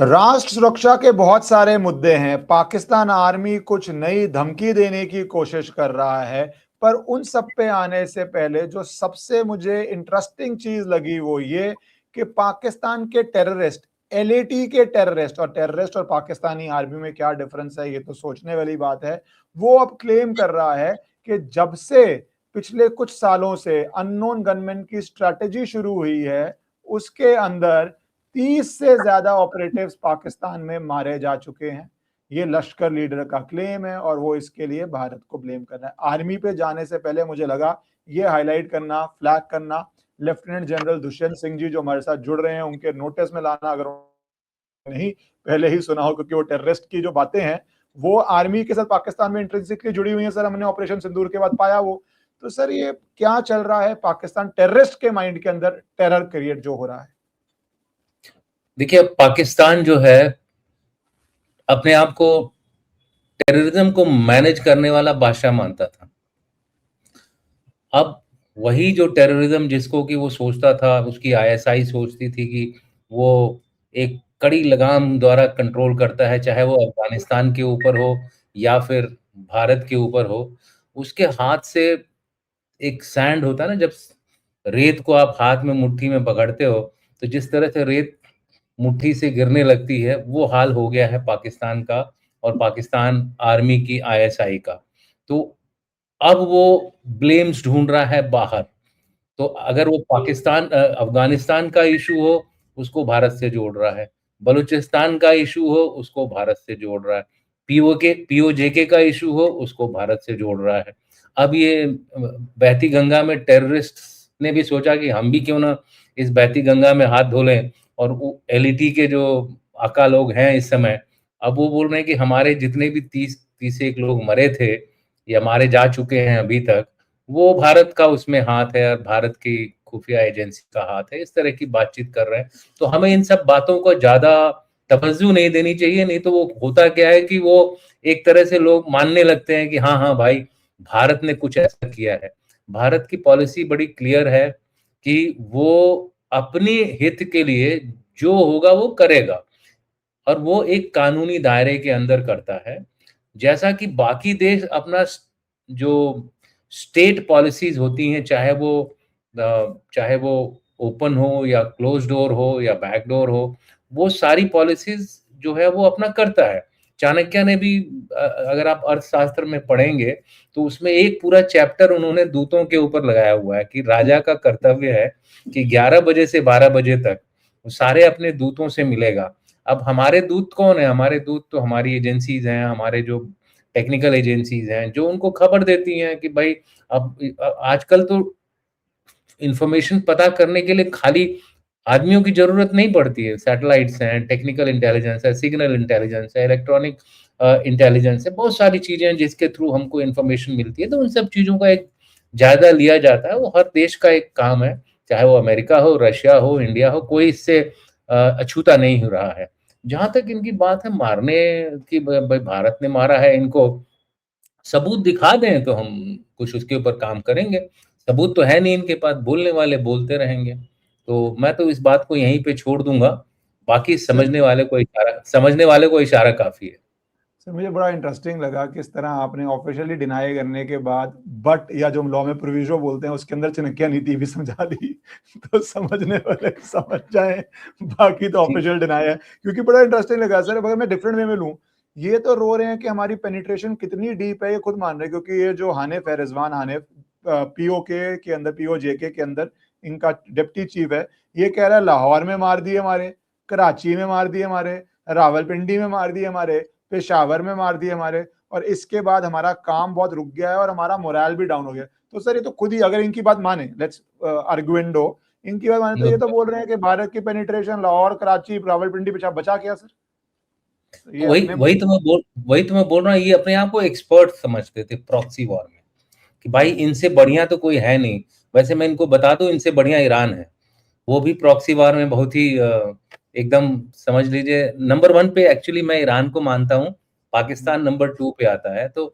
राष्ट्र सुरक्षा के बहुत सारे मुद्दे हैं। पाकिस्तान आर्मी कुछ नई धमकी देने की कोशिश कर रहा है, पर उन सब पे आने से पहले जो सबसे मुझे इंटरेस्टिंग चीज़ लगी वो ये कि पाकिस्तान के टेररिस्ट, एलएटी के टेररिस्ट और पाकिस्तानी आर्मी में क्या डिफरेंस है, ये तो सोचने वाली बात है। वो अब क्लेम कर रहा है कि जब से पिछले कुछ सालों से अननोन गनमैन की स्ट्रैटेजी शुरू हुई है, उसके अंदर 30 से ज्यादा ऑपरेटिव्स पाकिस्तान में मारे जा चुके हैं। ये लश्कर लीडर का क्लेम है और वो इसके लिए भारत को ब्लेम कर रहा है। आर्मी पे जाने से पहले मुझे लगा ये हाईलाइट करना, फ्लैग करना, लेफ्टिनेंट जनरल दुष्यंत सिंह जी जो हमारे साथ जुड़ रहे हैं उनके नोटिस में लाना, अगर नहीं पहले ही सुना हो, क्योंकि वो टेररिस्ट की जो बातें हैं वो आर्मी के साथ पाकिस्तान में इंट्रिंसिकली जुड़ी हुई हैं सर। हमने ऑपरेशन सिंदूर के बाद पाया वो। तो सर ये क्या चल रहा है पाकिस्तान टेररिस्ट के माइंड के अंदर, टेरर क्रिएट जो हो रहा है? देखिए, अब पाकिस्तान जो है अपने आप को टेररिज्म को मैनेज करने वाला बादशाह मानता था। अब वही जो टेररिज्म जिसको कि वो सोचता था, उसकी आईएसआई सोचती थी कि वो एक कड़ी लगाम द्वारा कंट्रोल करता है, चाहे वो अफगानिस्तान के ऊपर हो या फिर भारत के ऊपर हो। उसके हाथ से एक सैंड होता है ना, जब रेत को आप हाथ में मुट्ठी में पकड़ते हो, तो जिस तरह से रेत मुट्ठी से गिरने लगती है, वो हाल हो गया है पाकिस्तान का और पाकिस्तान आर्मी की आईएसआई का। तो अब वो ब्लेम्स ढूंढ रहा है बाहर। तो अगर वो अफगानिस्तान का इशू हो, उसको भारत से जोड़ रहा है। बलूचिस्तान का इशू हो, उसको भारत से जोड़ रहा है। पीओजेके का इशू हो, उसको भारत से जोड़ रहा है। अब ये बहती गंगा में टेररिस्ट ने भी सोचा कि हम भी क्यों ना इस बहती गंगा में हाथ धो लें, और वो एलईटी के जो आका लोग हैं इस समय, अब वो बोल रहे हैं कि हमारे जितने भी 30 लोग मरे थे या मारे जा चुके हैं अभी तक, वो भारत का उसमें हाथ है और भारत की खुफिया एजेंसी का हाथ है। इस तरह की बातचीत कर रहे हैं। तो हमें इन सब बातों को ज़्यादा तवज्जो नहीं देनी चाहिए, नहीं तो वो होता क्या है कि वो एक तरह से लोग मानने लगते हैं कि हाँ, हाँ भाई, भारत ने कुछ ऐसा किया है। भारत की पॉलिसी बड़ी क्लियर है कि वो अपने हित के लिए जो होगा वो करेगा, और वो एक कानूनी दायरे के अंदर करता है। जैसा कि बाकी देश अपना जो स्टेट पॉलिसीज होती हैं, चाहे वो ओपन हो या क्लोज डोर हो या बैक डोर हो, वो सारी पॉलिसीज जो है वो अपना करता है। चाणक्य ने भी, अगर आप अर्थशास्त्र में पढ़ेंगे, तो उसमें एक पूरा चैप्टर उन्होंने दूतों के ऊपर लगाया हुआ है कि राजा का कर्तव्य है कि 11 बजे से 12 बजे तक वो सारे अपने दूतों से मिलेगा। अब हमारे दूत कौन है? हमारे दूत तो हमारी एजेंसीज हैं, हमारे जो टेक्निकल एजेंसीज हैं, जो उनको खबर देती हैं कि भाई, अब आजकल तो इंफॉर्मेशन पता करने के लिए खाली आदमियों की जरूरत नहीं पड़ती है। सैटेलाइट्स हैं, टेक्निकल इंटेलिजेंस है, सिग्नल इंटेलिजेंस है, इलेक्ट्रॉनिक इंटेलिजेंस है, बहुत सारी चीजें हैं जिसके थ्रू हमको इंफॉर्मेशन मिलती है। तो उन सब चीजों का एक जायजा लिया जाता है। वो हर देश का एक काम है, चाहे वो अमेरिका हो, रशिया हो, इंडिया हो, कोई इससे अछूता नहीं हो रहा है। जहां तक इनकी बात है मारने की, भाई भारत ने मारा है इनको, सबूत दिखा दें तो हम कुछ उसके ऊपर काम करेंगे। सबूत तो है नहीं इनके पास, बोलने वाले बोलते रहेंगे। तो मैं तो इस बात को यहीं पे छोड़ दूंगा। बाकी सर समझने वाले को इशारा काफी है। सर मुझे बड़ा इंटरेस्टिंग लगा किस तरह आपने ऑफिशियली डिनाई करने के बाद बट या जो हम लॉ में प्रोविजो बोलते हैं उसके अंदर चाणक्य नीति भी समझा दी। तो समझने वाले समझ जाएं, बाकी तो जी, ऑफिशियल डिनाई है। क्योंकि बड़ा इंटरेस्टिंग लगा सर, अगर मैं डिफरेंट वे में लूं, ये तो रो रहे हैं कि हमारी पेनिट्रेशन कितनी डीप है, ये खुद मान रहे हैं। क्योंकि ये जो हानिफ है, रिजवान हानिफ, पीओके के अंदर, पीओजेके के अंदर इनका डिप्टी चीफ है, ये कह रहा है लाहौर में मार दिए हमारे, कराची में मार दिए हमारे, रावलपिंडी में मार दिए हमारे, पेशावर में मार दिए हमारे, और इसके बाद हमारा काम बहुत रुक गया है और हमारा मोरल भी डाउन हो गया। तो सर ये तो खुद ही, अगर इनकी बात माने, लेट्स आर्गुएंडो, इनकी बात माने, तो ये तो बोल रहे हैं कि भारत की पेनिट्रेशन लाहौर, कराची, रावलपिंडी पे बचा क्या सर? तो ये वही अपने वही तो मैं बोल वही तो मैं बोल रहा हूँ। ये अपने आप को एक्सपर्ट समझते थे प्रॉक्सी वॉर में, कि भाई इनसे बढ़िया तो कोई है नहीं। वैसे मैं इनको बता दूं, इनसे बढ़िया ईरान है। वो भी प्रॉक्सी वार में बहुत ही एकदम समझ लीजिए नंबर 1 पे एक्चुअली मैं ईरान को मानता हूँ। पाकिस्तान नंबर 2 पे आता है। तो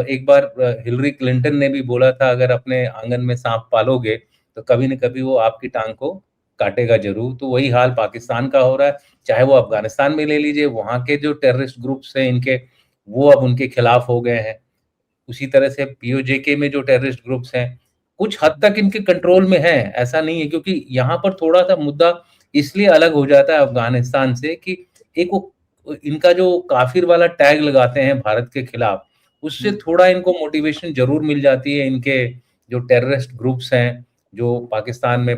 एक बार हिलरी क्लिंटन ने भी बोला था, अगर अपने आंगन में सांप पालोगे तो कभी न कभी वो आपकी टांग को काटेगा ज़रूर। तो वही हाल पाकिस्तान का हो रहा है, चाहे वो अफ़गानिस्तान में ले लीजिए, वहाँ के जो टेररिस्ट ग्रुप्स हैं इनके, वो अब उनके खिलाफ हो गए हैं। उसी तरह से पीओजेके में जो टेररिस्ट ग्रुप्स हैं, कुछ हद तक इनके कंट्रोल में हैं, ऐसा नहीं है, क्योंकि यहाँ पर थोड़ा-सा मुद्दा इसलिए अलग हो जाता है अफ़गानिस्तान से कि एक वो इनका जो काफ़िर वाला टैग लगाते हैं भारत के खिलाफ, उससे थोड़ा इनको मोटिवेशन ज़रूर मिल जाती है। इनके जो टेररिस्ट ग्रुप्स हैं, जो पाकिस्तान में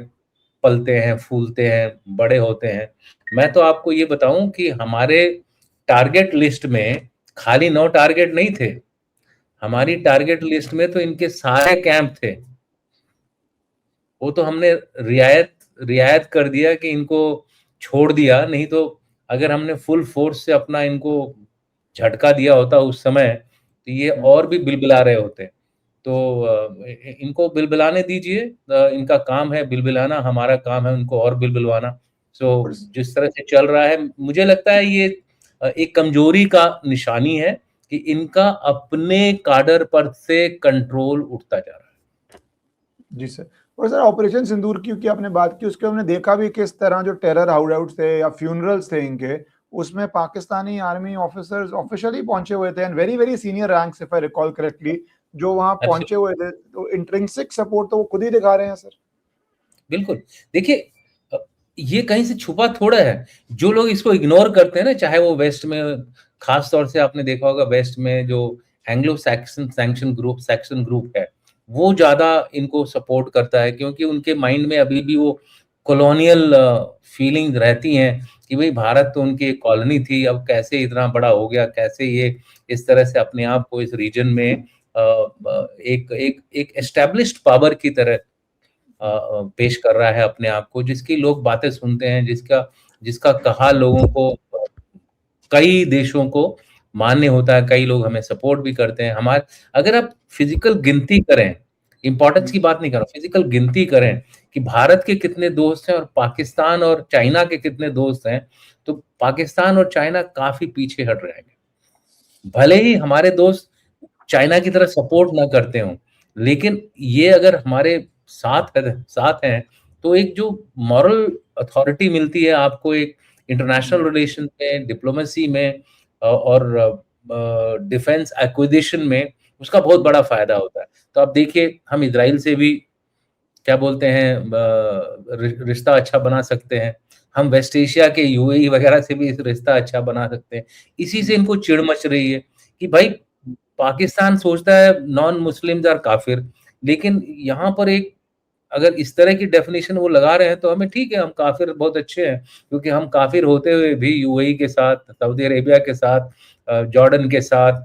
पलते हैं, फूलते हैं, बड़े होते हैं। मैं तो आपको ये बताऊँ कि हमारे टारगेट लिस्ट में खाली 9 टारगेट नहीं थे। हमारी टारगेट लिस्ट में तो इनके सारे कैंप थे। वो तो हमने रियायत रियायत कर दिया कि इनको छोड़ दिया, नहीं तो अगर हमने फुल फ़ोर्स से अपना इनको झटका दिया होता उस समय, तो ये और भी बिलबिला रहे होते। तो इनको बिलबिलाने दीजिए, इनका काम है बिलबिलाना, हमारा काम है उनको और बिलबिलवाना। सो जिस तरह से चल रहा है, मुझे लगता है ये एक कमज़ोरी का निशानी है कि इनका अपने काडर पर से कंट्रोल उठता जा रहा है। जी सर। और सर ऑपरेशन सिंदूर की आपने बात की, उसके हमने देखा भी किस तरह जो टेरर हाइडआउट्स थे या फ्यूनरल्स थे इनके, उसमें पाकिस्तानी आर्मी ऑफिसर्स ऑफिशियली पहुंचे हुए थे and very very senior ranks if I recall correctly, जो वहां पहुंचे हुए थे, तो इंट्रिंसिक सपोर्ट तो वो खुद ही दिखा रहे हैं सर। बिल्कुल। देखिए, ये कहीं से छुपा थोड़ा है। जो लोग इसको इग्नोर करते हैं ना, चाहे वो वेस्ट में, खास तौर से आपने देखा होगा वेस्ट में जो एंग्लो सैक्सन ग्रुप है, वो ज़्यादा इनको सपोर्ट करता है, क्योंकि उनके माइंड में अभी भी वो कॉलोनियल फीलिंग रहती हैं कि भई भारत तो उनकी एक कॉलोनी थी, अब कैसे इतना बड़ा हो गया, कैसे ये इस तरह से अपने आप को इस रीजन में एक एक एक एस्टैब्लिश्ड पावर की तरह पेश कर रहा है अपने आप को, जिसकी लोग बातें सुनते हैं, जिसका जिसका कहा लोगों को, कई देशों को मान्य होता है, कई लोग हमें सपोर्ट भी करते हैं। अगर आप फिजिकल गिनती करें, इम्पोर्टेंस की बात नहीं कर रहा, फिजिकल गिनती करें कि भारत के कितने दोस्त हैं और पाकिस्तान और चाइना के कितने दोस्त हैं, तो पाकिस्तान और चाइना काफ़ी पीछे हट रहेंगे। भले ही हमारे दोस्त चाइना की तरह सपोर्ट ना करते हों, लेकिन ये अगर हमारे साथ हैं, तो एक जो मॉरल अथॉरिटी मिलती है आपको एक इंटरनेशनल रिलेशन में, डिप्लोमेसी में और डिफेंस एक्विजिशन में, उसका बहुत बड़ा फ़ायदा होता है। तो आप देखिए, हम इज़राइल से भी क्या बोलते हैं, रिश्ता अच्छा बना सकते हैं। हम वेस्ट एशिया के यूएई वगैरह से भी रिश्ता अच्छा बना सकते हैं। इसी से इनको चिढ़ मच रही है कि भाई पाकिस्तान सोचता है नॉन मुस्लिम्स आर काफिर, लेकिन यहाँ पर एक अगर इस तरह की डेफिनेशन वो लगा रहे हैं तो हमें ठीक है, हम काफिर बहुत अच्छे हैं, क्योंकि हम काफिर होते हुए भी यूएई के साथ, सऊदी अरेबिया के साथ, जॉर्डन के साथ,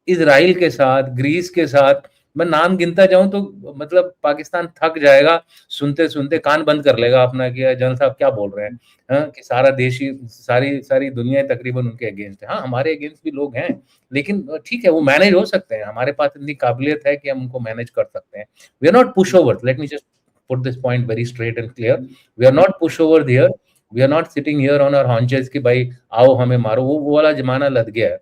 इज़राइल के साथ, ग्रीस के साथ, मैं नाम गिनता जाऊँ तो मतलब पाकिस्तान थक जाएगा, सुनते-सुनते कान बंद कर लेगा अपना कि यार जनरल साहब क्या बोल रहे हैं, हाँ? कि सारा देश ही, सारी सारी दुनिया तकरीबन उनके अगेंस्ट है। हाँ, हमारे अगेंस्ट भी लोग हैं, लेकिन ठीक है, वो मैनेज हो सकते हैं, हमारे पास इतनी काबिलियत है कि हम उनको मैनेज कर सकते हैं। We are not pushovers, let me just put this point very straight and clear. We are not pushover here. We are not sitting here on our haunches कि भाई आओ हमें मारो, वो वाला जमाना लग गया है।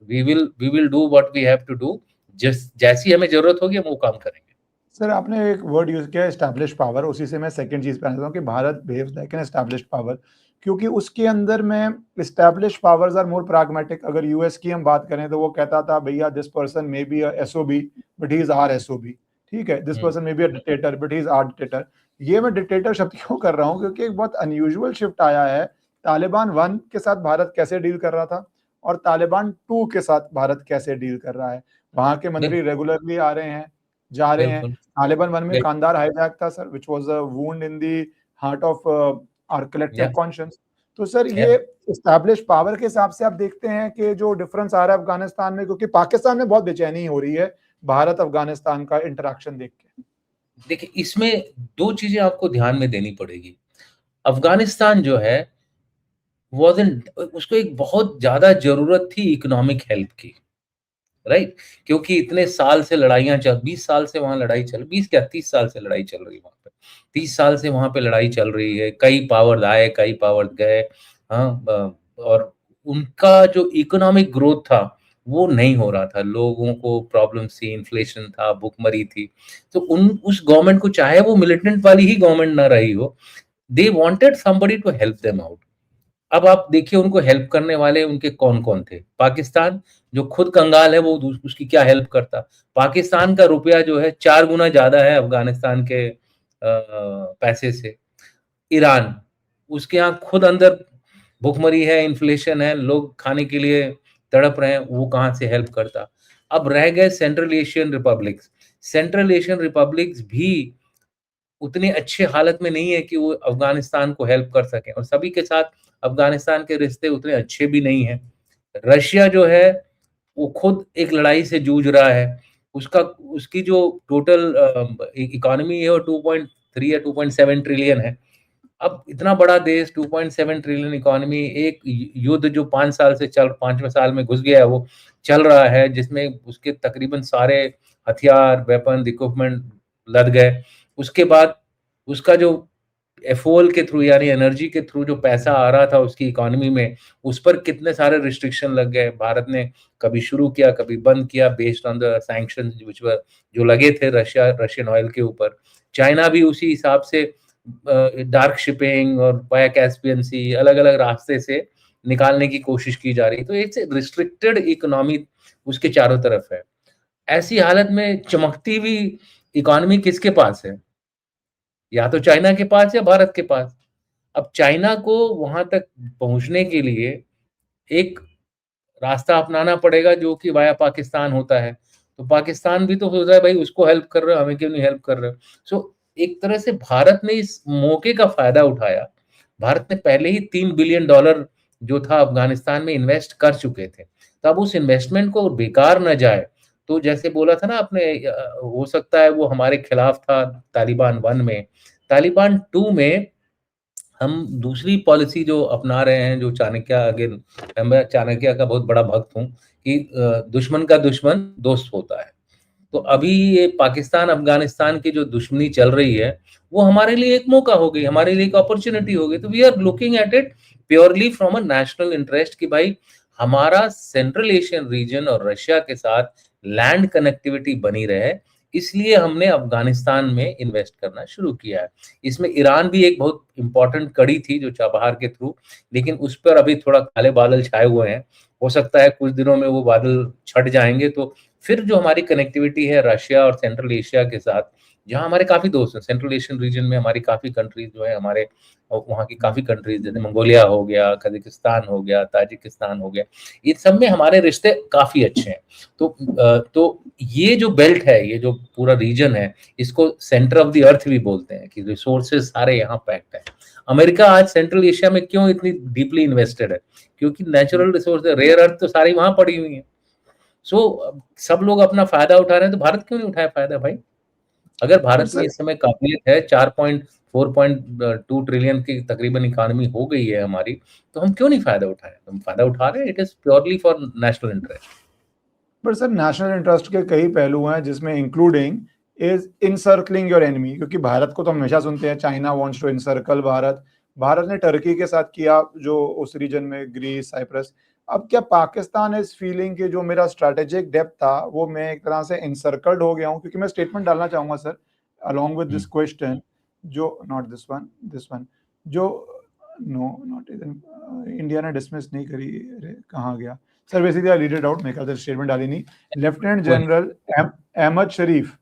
We will do what we have to do. जैसी हमें जरूरत होगी हम वो काम करेंगे। सर आपने एक वर्ड यूज किया एस्टैब्लिश पावर, उसी से मैं सेकंड चीज पे आना चाहता हूँ कि Bharat behaves like an establish power, क्योंकि उसके अंदर में establish powers are more pragmatic. अगर यूएस की हम बात करें तो वो कहता था भैया this person may be a SOB but he is our SOB, ठीक है, this person may be a dictator but he is our dictator. ये मैं डिक्टेटर शब्द क्यों कर रहा हूँ, क्योंकि एक बहुत अनयूजुअल शिफ्ट आया है। तालिबान 1 के साथ भारत कैसे डील कर रहा था और तालिबान 2 के साथ भारत कैसे डील कर रहा है। वहां के मंत्री रेगुलरली आ रहे हैं, जा रहे हैं। बिल्कुल, तालिबान 1 में बिल्कुल, कांदार हाईजैक था sir, which was a wound in the heart of our collective या कॉन्शियंस। तो सर या ये एस्टैब्लिश पावर के हिसाब से आप देखते हैं कि जो डिफरेंस आ रहा है अफगानिस्तान में, क्योंकि पाकिस्तान में बहुत बेचैनी हो रही है भारत अफगानिस्तान का इंटरेक्शन देख के। देखिए, इसमें 2 चीजें आपको ध्यान में देनी पड़ेगी। अफगानिस्तान जो है, वाज़न्ट उसको एक बहुत ज़्यादा ज़रूरत थी इकोनॉमिक हेल्प की, राइट? क्योंकि इतने साल से लड़ाइयाँ चल 20 साल से वहाँ लड़ाई चल 20 क्या 30 साल से लड़ाई चल रही है वहाँ पे। 30 साल से वहाँ पे लड़ाई चल रही है, कई पावर आए, कई पावर गए, हाँ? और उनका जो इकोनॉमिक ग्रोथ था, वो नहीं हो रहा था। लोगों को प्रॉब्लम्स थी, इन्फ्लेशन था, भुखमरी थी। तो उस गवर्नमेंट को, चाहे वो मिलिटेंट वाली ही गवर्नमेंट ना रही हो, they wanted somebody to help them out. अब आप देखिए उनको हेल्प करने वाले उनके कौन-कौन थे? पाकिस्तान जो खुद कंगाल है वो उसकी क्या हेल्प करता? पाकिस्तान का रुपया जो है 4 गुना ज़्यादा है अफ़गानिस्तान के पैसे से। ईरान, उसके यहाँ खुद अंदर भुखमरी है, इन्फ्लेशन है, लोग खाने के लिए तड़प रहे हैं, वो कहाँ से हेल्प करता? अब रह गए central Asian republics. Central Asian republics भी उतने अच्छे हालत में नहीं है कि वो अफ़गानिस्तान को हेल्प कर सकें और सभी के साथ अफ़गानिस्तान के रिश्ते उतने अच्छे भी नहीं हैं। रशिया जो है, वो खुद एक लड़ाई से जूझ रहा है। उसका उसकी जो टोटल इकोनॉमी है वो 2.3 या 2.7 ट्रिलियन है। अब इतना बड़ा देश 2.7 ट्रिलियन इकोनॉमी एक युद्ध जो 5 साल से चल 5वें साल में घुस गया है वो चल रहा है जिसमें उसके तकरीबन सारे हथियार, वेपन, इक्विपमेंट लद गए। उसके बाद उसका जो एफओएल के थ्रू यानी एनर्जी के थ्रू जो पैसा आ रहा था उसकी इकोनॉमी में, उस पर कितने सारे रिस्ट्रिक्शन लग गए। भारत ने कभी शुरू किया, कभी बंद किया based on the sanctions which were जो लगे थे रशियन ऑयल के ऊपर। चाइना भी उसी हिसाब से डार्क शिपिंग और वाया कैस्पियन सी अलग-अलग रास्ते से निकालने की कोशिश की जा रही है। तो इट्स ए रिस्ट्रिक्टेड इकोनॉमी उसके चारों तरफ है। ऐसी हालत में चमकती हुई इकोनॉमी किसके पास है? या तो चाइना के पास या भारत के पास। अब चाइना को वहाँ तक पहुँचने के लिए एक रास्ता अपनाना पड़ेगा जो कि वाया पाकिस्तान होता है। तो पाकिस्तान भी तो सोच रहा है भाई उसको हेल्प कर रहे हो, हमें क्यों नहीं हेल्प कर रहे हो? सो एक तरह से भारत ने इस मौके का फ़ायदा उठाया। भारत ने पहले ही $3 बिलियन जो था अफ़गानिस्तान में इन्वेस्ट कर चुके थे। तो अब उस इन्वेस्टमेंट को बेकार ना जाए, तो जैसे बोला था ना आपने हो सकता है वो हमारे खिलाफ था तालिबान 1 में। तालिबान 2 में हम दूसरी पॉलिसी जो अपना रहे हैं, जो चाणक्य अगेन मैं चाणक्य का बहुत बड़ा भक्त हूँ कि दुश्मन का दुश्मन दोस्त होता है। तो अभी ये पाकिस्तान-अफ़गानिस्तान की जो दुश्मनी चल रही है, वो हमारे लिए एक मौका हो गई, हमारे लिए एक अपॉर्च्युनिटी हो गई। तो we are looking at it purely from a national interest कि भाई हमारा सेंट्रल एशियन रीजन और रशिया के साथ लैंड कनेक्टिविटी बनी रहे, इसलिए हमने अफ़गानिस्तान में इन्वेस्ट करना शुरू किया है। इसमें ईरान भी एक बहुत इम्पोर्टेंट कड़ी थी जो चाबहार के थ्रू, लेकिन उस पर अभी थोड़ा काले बादल छाए हुए हैं। हो सकता है कुछ दिनों में वो बादल छट जाएँगे तो फिर जो हमारी कनेक्टिविटी है रशिया और सेंट्रल एशिया के साथ, जहाँ हमारे काफ़ी दोस्त हैं, सेंट्रल एशियन रीजन में हमारी काफ़ी कंट्रीज़ जो हैं हमारे वहाँ की काफ़ी कंट्रीज़ जैसे मंगोलिया हो गया, कज़ाकिस्तान हो गया, ताजिकिस्तान हो गया, इन सब में हमारे रिश्ते काफ़ी अच्छे हैं। तो ये जो बेल्ट है, ये जो पूरा रीजन है, इसको सेंटर ऑफ द अर्थ भी बोलते हैं कि रिसोर्सेज़ सारे यहाँ पैक्ड हैं। अमेरिका आज सेंट्रल एशिया में क्यों इतनी डीपली इन्वेस्टेड है? क्योंकि नेचुरल रिसोर्स रेयर अर्थ तो सारी वहाँ पड़ी हुई है। सब लोग अपना फ़ायदा उठा रहे हैं, तो भारत क्यों नहीं उठाए फ़ायदा भाई? अगर पर भारत में सर इस समय काबिलियत है 4.2 ट्रिलियन की तकरीबन इकोनॉमी हो गई है हमारी, तो हम क्यों नहीं फ़ायदा उठाएँ? हम फ़ायदा उठा रहे हैं, it is purely for national interest. पर सर नेशनल इंटरेस्ट के कई पहलू हैं जिसमें including is encircling your enemy, क्योंकि भारत को तो हमेशा सुनते हैं China wants to encircle Bharat. Bharat ने टर्की के साथ किया जो उस रीजन में, ग्रीस, साइप्रस। अब क्या पाकिस्तान इस फीलिंग के जो मेरा स्ट्रेटेजिक डेप्थ था वो मैं एक तरह से इंसर्कल्ड हो गया हूँ? क्योंकि मैं स्टेटमेंट डालना चाहूंगा sir along with hmm, this question, जो नॉट दिस वन जो नो नॉट इवन इंडिया ने डिसमिस नहीं करी। अरे कहाँ गया sir? Basically I read it out, मेरे ख्याल से स्टेटमेंट डाली नहीं। लेफ्टिनेंट कोई नहीं। जनरल अहमद शरीफ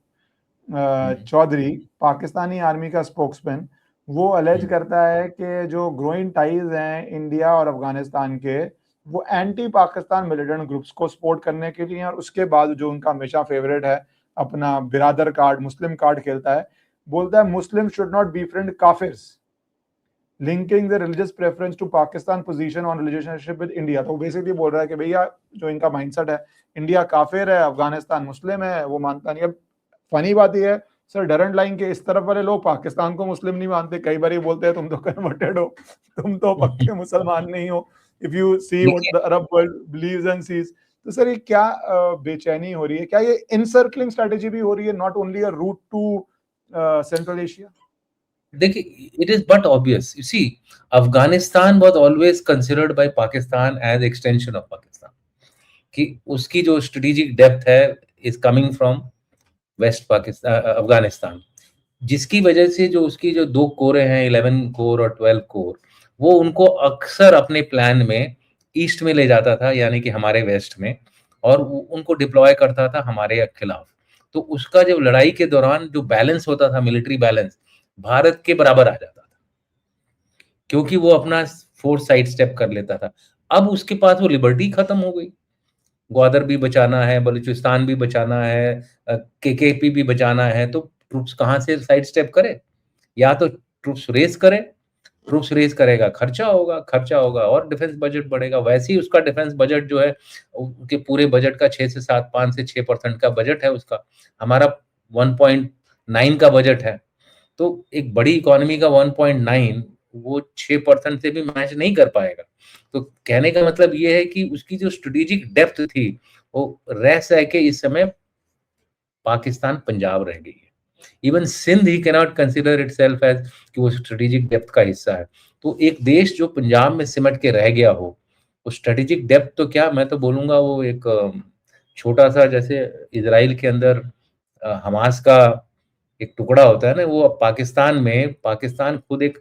हुँ, चौधरी, पाकिस्तानी आर्मी का स्पोक्समैन, वो अलेज हुँ, करता है कि जो ग्रोइंग टाइज हैं इंडिया और अफगानिस्तान के, वो एंटी पाकिस्तान मिलिटेंट ग्रुप्स को सपोर्ट करने के लिए हैं। और उसके बाद जो उनका हमेशा फेवरेट है, अपना बिरादर कार्ड, मुस्लिम कार्ड खेलता है। बोलता है Muslim should not befriend kafirs, linking the religious preference to Pakistan position on relationship with India. तो बेसिकली बोल रहा है कि भैया जो इनका माइंडसेट है, इंडिया काफिर है, अफगानिस्तान मुस्लिम है, वो मानता नहीं। अब फनी बात यह है सर, डरंट लाइन के इस तरफ वाले लोग पाकिस्तान को मुस्लिम नहीं मानते। कई बार ये बोलते हैं तुम तो कन्वर्टेड हो, तुम तो पक्के मुसलमान नहीं हो, इफ यू सी व्हाट देखिए the Arab world believes and sees. तो सर ये क्या बेचैनी हो रही है? क्या ये इनसर्कलिंग स्ट्रेटेजी भी हो रही है, not only a route to Central Asia? देखिए, it is but obvious. You see, Afghanistan was always considered by Pakistan as extension of Pakistan. कि उसकी जो स्ट्रेटेजिक डेप्थ है is coming from West Pakistan Afghanistan. जिसकी वजह से जो उसकी जो 2 कोरें हैं 11 कोर और 12 कोर, वो उनको अक्सर अपने प्लान में ईस्ट में ले जाता था, यानी कि हमारे वेस्ट में, और वो उनको डिप्लॉय करता था हमारे खिलाफ। तो उसका जब लड़ाई के दौरान जो बैलेंस होता था, मिलिट्री बैलेंस, भारत के बराबर आ जाता था, क्योंकि वो अपना फोर्स साइड स्टेप कर लेता था। अब उसके पास वो लिबर्टी खत्म हो गई। ग्वादर भी बचाना है, बलूचिस्तान भी बचाना है, केकेपी भी बचाना है, तो ट्रूप्स कहाँ से साइड स्टेप करे? या तो ट्रूप्स रेज़ करेगा, खर्चा होगा और डिफेंस बजट बढ़ेगा। वैसे ही उसका डिफेंस बजट जो है, उनके पूरे बजट का 6 से 7 5 से 6% का बजट है उसका। हमारा 1.9 का बजट है। तो एक बड़ी इकोनॉमी का 1.9 वो 6% से भी मैच नहीं कर पाएगा। तो कहने का मतलब ये है कि उसकी जो स्ट्रेटेजिक डेप्थ थी, वो रह-सह के इस समय पाकिस्तान पंजाब रह गई है। इवन सिंध ही कैनॉट कंसिडर इटसेल्फ एज़ कि वो स्ट्रेटेजिक डेप्थ का हिस्सा है। तो एक देश जो पंजाब में सिमट के रह गया हो, वो स्ट्रेटेजिक डेप्थ तो क्या, मैं तो बोलूँगा वो एक छोटा-सा, जैसे इज़राइल के अंदर हमास का एक टुकड़ा होता है ना, वो पाकिस्तान खुद एक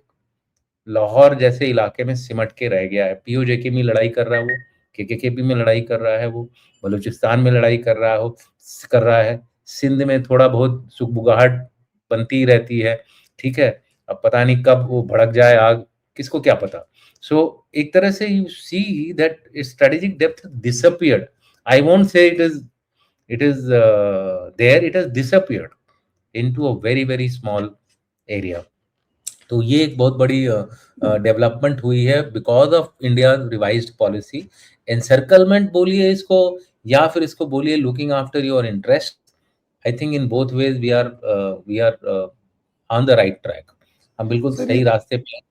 लाहौर जैसे इलाके में सिमट के रह गया है। पीओजेके में लड़ाई कर रहा है वो, केकेकेपी में लड़ाई कर रहा है वो, बलूचिस्तान में लड़ाई कर रहा है, सिंध में थोड़ा बहुत सुगबुगाहट बनती रहती है, ठीक है? अब पता नहीं कब वो भड़क जाए आग, किसको क्या पता? सो एक तरह से you see that strategic depth disappeared. I won't say it has disappeared into a very, very small area. तो ये एक बहुत बड़ी डेवलपमेंट हुई है because of India revised policy. Encirclement बोलिए इसको, या फिर इसको बोलिए looking after your interest. I think in both ways we are on the right track. हम बिल्कुल सर सही रास्ते पे हैं। ये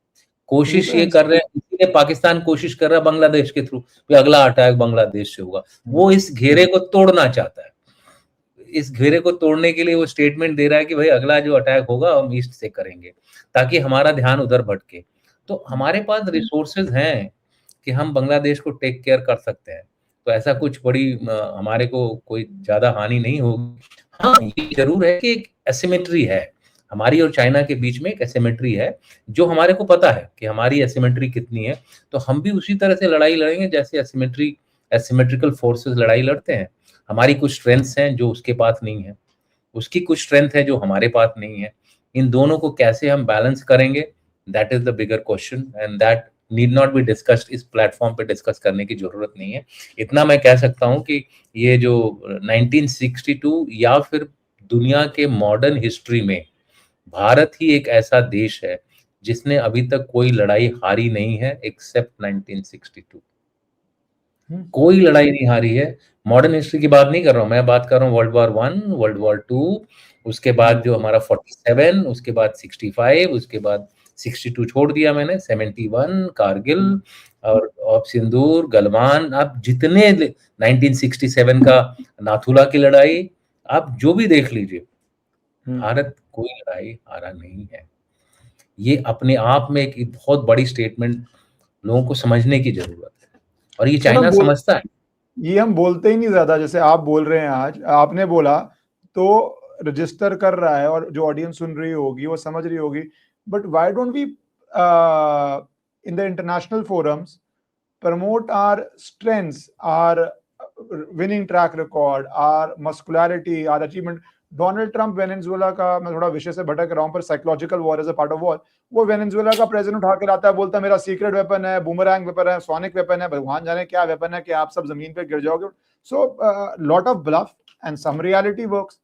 कोशिश तो ये कर रहे हैं, इसीलिए पाकिस्तान कोशिश कर रहा है बांग्लादेश के थ्रू कि अगला अटैक बांग्लादेश से होगा। वो इस घेरे को तोड़ना चाहता है। इस घेरे को तोड़ने के लिए वो स्टेटमेंट दे रहा है कि भाई अगला जो अटैक होगा हम ईस्ट से करेंगे, ताकि हमारा ध्यान उधर भटके। तो हमारे पास रिसोर्सेज हैं कि हम बांग्लादेश को टेक केयर कर सकते हैं। तो ऐसा कुछ बड़ी हमारे को कोई ज़्यादा हानि नहीं होगी। हाँ, ये ज़रूर है कि एक एसिमेट्री है, हमारी और चाइना के बीच में एक एसिमेट्री है, जो हमारे को पता है कि हमारी एसिमेट्री कितनी है। तो हम भी उसी तरह से लड़ाई लड़ेंगे जैसे एसिमेट्रिकल फोर्सेस लड़ाई लड़ते हैं। हमारी कुछ स्ट्रेंथ्स हैं जो उसके पास नहीं है, उसकी कुछ स्ट्रेंथ है जो हमारे पास नहीं है। इन दोनों को कैसे हम बैलेंस करेंगे, that is the bigger question and that need not be discussed. इस प्लेटफॉर्म पे डिस्कस करने की जरूरत नहीं है। इतना मैं कह सकता हूँ कि ये जो 1962 या फिर दुनिया के मॉडर्न हिस्ट्री में भारत ही एक ऐसा देश है जिसने अभी तक कोई लड़ाई हारी नहीं है एक्सेप्ट 1962। कोई लड़ाई नहीं हारी है। मॉडर्न हिस्ट्री की बात नहीं कर रहा हूँ, मैं बात कर रहा हूँ वर्ल्ड वॉर 1, वर्ल्ड वॉर 2, उसके बाद जो हमारा 47, उसके बाद 65, उसके बाद 62 छोड़ दिया मैंने, 71 कारगिल और सिंदूर, गलवान, आप जितने 1967 का नाथुला की लड़ाई, आप जो भी देख लीजिए, भारत कोई लड़ाई हारा नहीं है। ये अपने आप में एक बहुत बड़ी स्टेटमेंट लोगों को समझने की जरूरत है, और ये सर चाइना समझता है। ये हम बोलते ही नहीं ज्यादा, जैसे आप बोल रहे हैं, आज आपने बोला तो रजिस्टर कर रहा है और जो ऑडियंस सुन रही होगी वो समझ रही होगी। But why don't we in the international forums promote our strengths, our winning track record, our muscularity, our achievement? Donald Trump Venezuela का, मैं थोड़ा विषय से भटक रहा हूं, पर psychological war as a part of war, वो वेनेजुएला का प्रेसिडेंट उठा के लाता है, बोलता है मेरा सीक्रेट वेपन है, बूमरैंग वेपन है, सोनिक वेपन है, भगवान जाने क्या वेपन है कि आप सब जमीन पे गिर जाओगे। So lot of bluff and some reality works.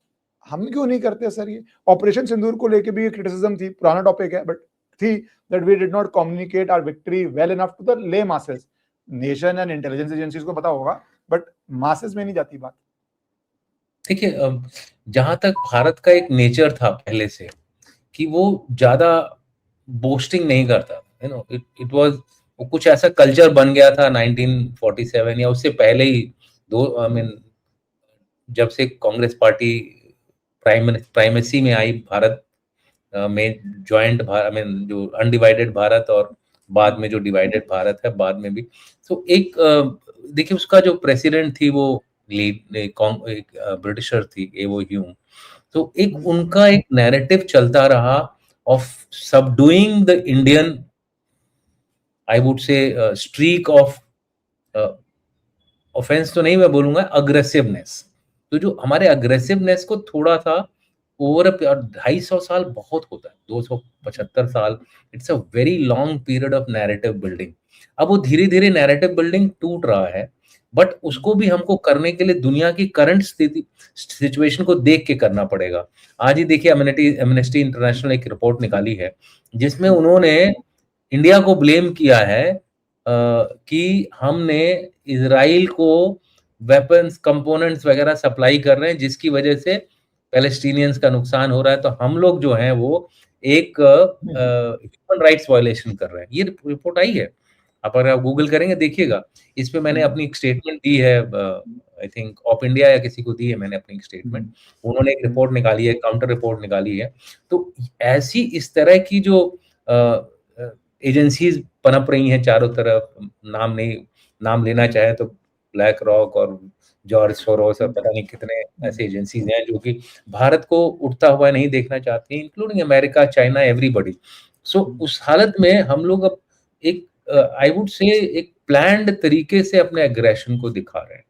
हम क्यों नहीं करते सर? ये ऑपरेशन सिंदूर को लेके भी क्रिटिसिज्म थी, पुराना टॉपिक है, बट थी that we did not communicate our victory well enough to the lay masses. Nation and intelligence agencies को पता होगा, बट मासेस में नहीं जाती बात। देखिए, जहां तक भारत का एक नेचर था पहले से कि वो ज्यादा बोस्टिंग नहीं करता, इट वाज, वो कुछ ऐसा कल्चर बन गया था 1947 या उससे पहले ही, दो आई मीन जब से कांग्रेस पार्टी प्राइमेसी में आई भारत में, जॉइंट भारत, आई मीन जो अनडिवाइडेड भारत और बाद में जो डिवाइडेड भारत है बाद में भी। तो एक देखिए, उसका जो प्रेसिडेंट थी वो एक ब्रिटिशर थी, एवो ह्यूम। तो एक उनका एक नैरेटिव चलता रहा of subduing the Indian, I would say streak of, offence तो नहीं मैं बोलूंगा, अग्रेसिवनेस। तो जो हमारे अग्रेसिवनेस को थोड़ा सा ओवर 250 साल बहुत होता है, 275 साल, it's a very long period of narrative building. अब वो धीरे धीरे नैरेटिव बिल्डिंग टूट रहा है, बट उसको भी हमको करने के लिए दुनिया की करंट स्थिति सिचुएशन को देख के करना पड़ेगा। आज ही देखिए एमनेस्टी इंटरनेशनल एक रिपोर्ट निकाली है जिसमें उन्होंने इंडिया को ब्लेम किया है कि हमने इजराइल को वेपन्स कंपोनेंट्स वगैरह सप्लाई कर रहे हैं जिसकी वजह से पैलेस्टीनियंस का नुकसान हो रहा है, तो हम लोग जो हैं वो एक ह्यूमन राइट्स वायलेशन कर रहे हैं। ये रिपोर्ट आई है, आप अगर आप गूगल करेंगे देखिएगा। इस पे मैंने अपनी एक स्टेटमेंट दी है, आई थिंक ऑफ इंडिया या किसी को दी है मैंने अपनी स्टेटमेंट। उन्होंने एक रिपोर्ट निकाली है, काउंटर रिपोर्ट निकाली है। तो ऐसी इस तरह की जो एजेंसीज पनप रही हैं चारों तरफ, नाम लेना चाहे तो ब्लैक रॉक और जॉर्ज सोरोस और पता नहीं कितने ऐसे एजेंसीज हैं जो कि भारत को उठता हुआ नहीं देखना चाहती, इंक्लूडिंग अमेरिका, चाइना, एवरीबॉडी। सो उस हालत में हम लोग अब एक आई वुड से एक प्लान्ड तरीके से अपने एग्रेशन को दिखा रहे हैं,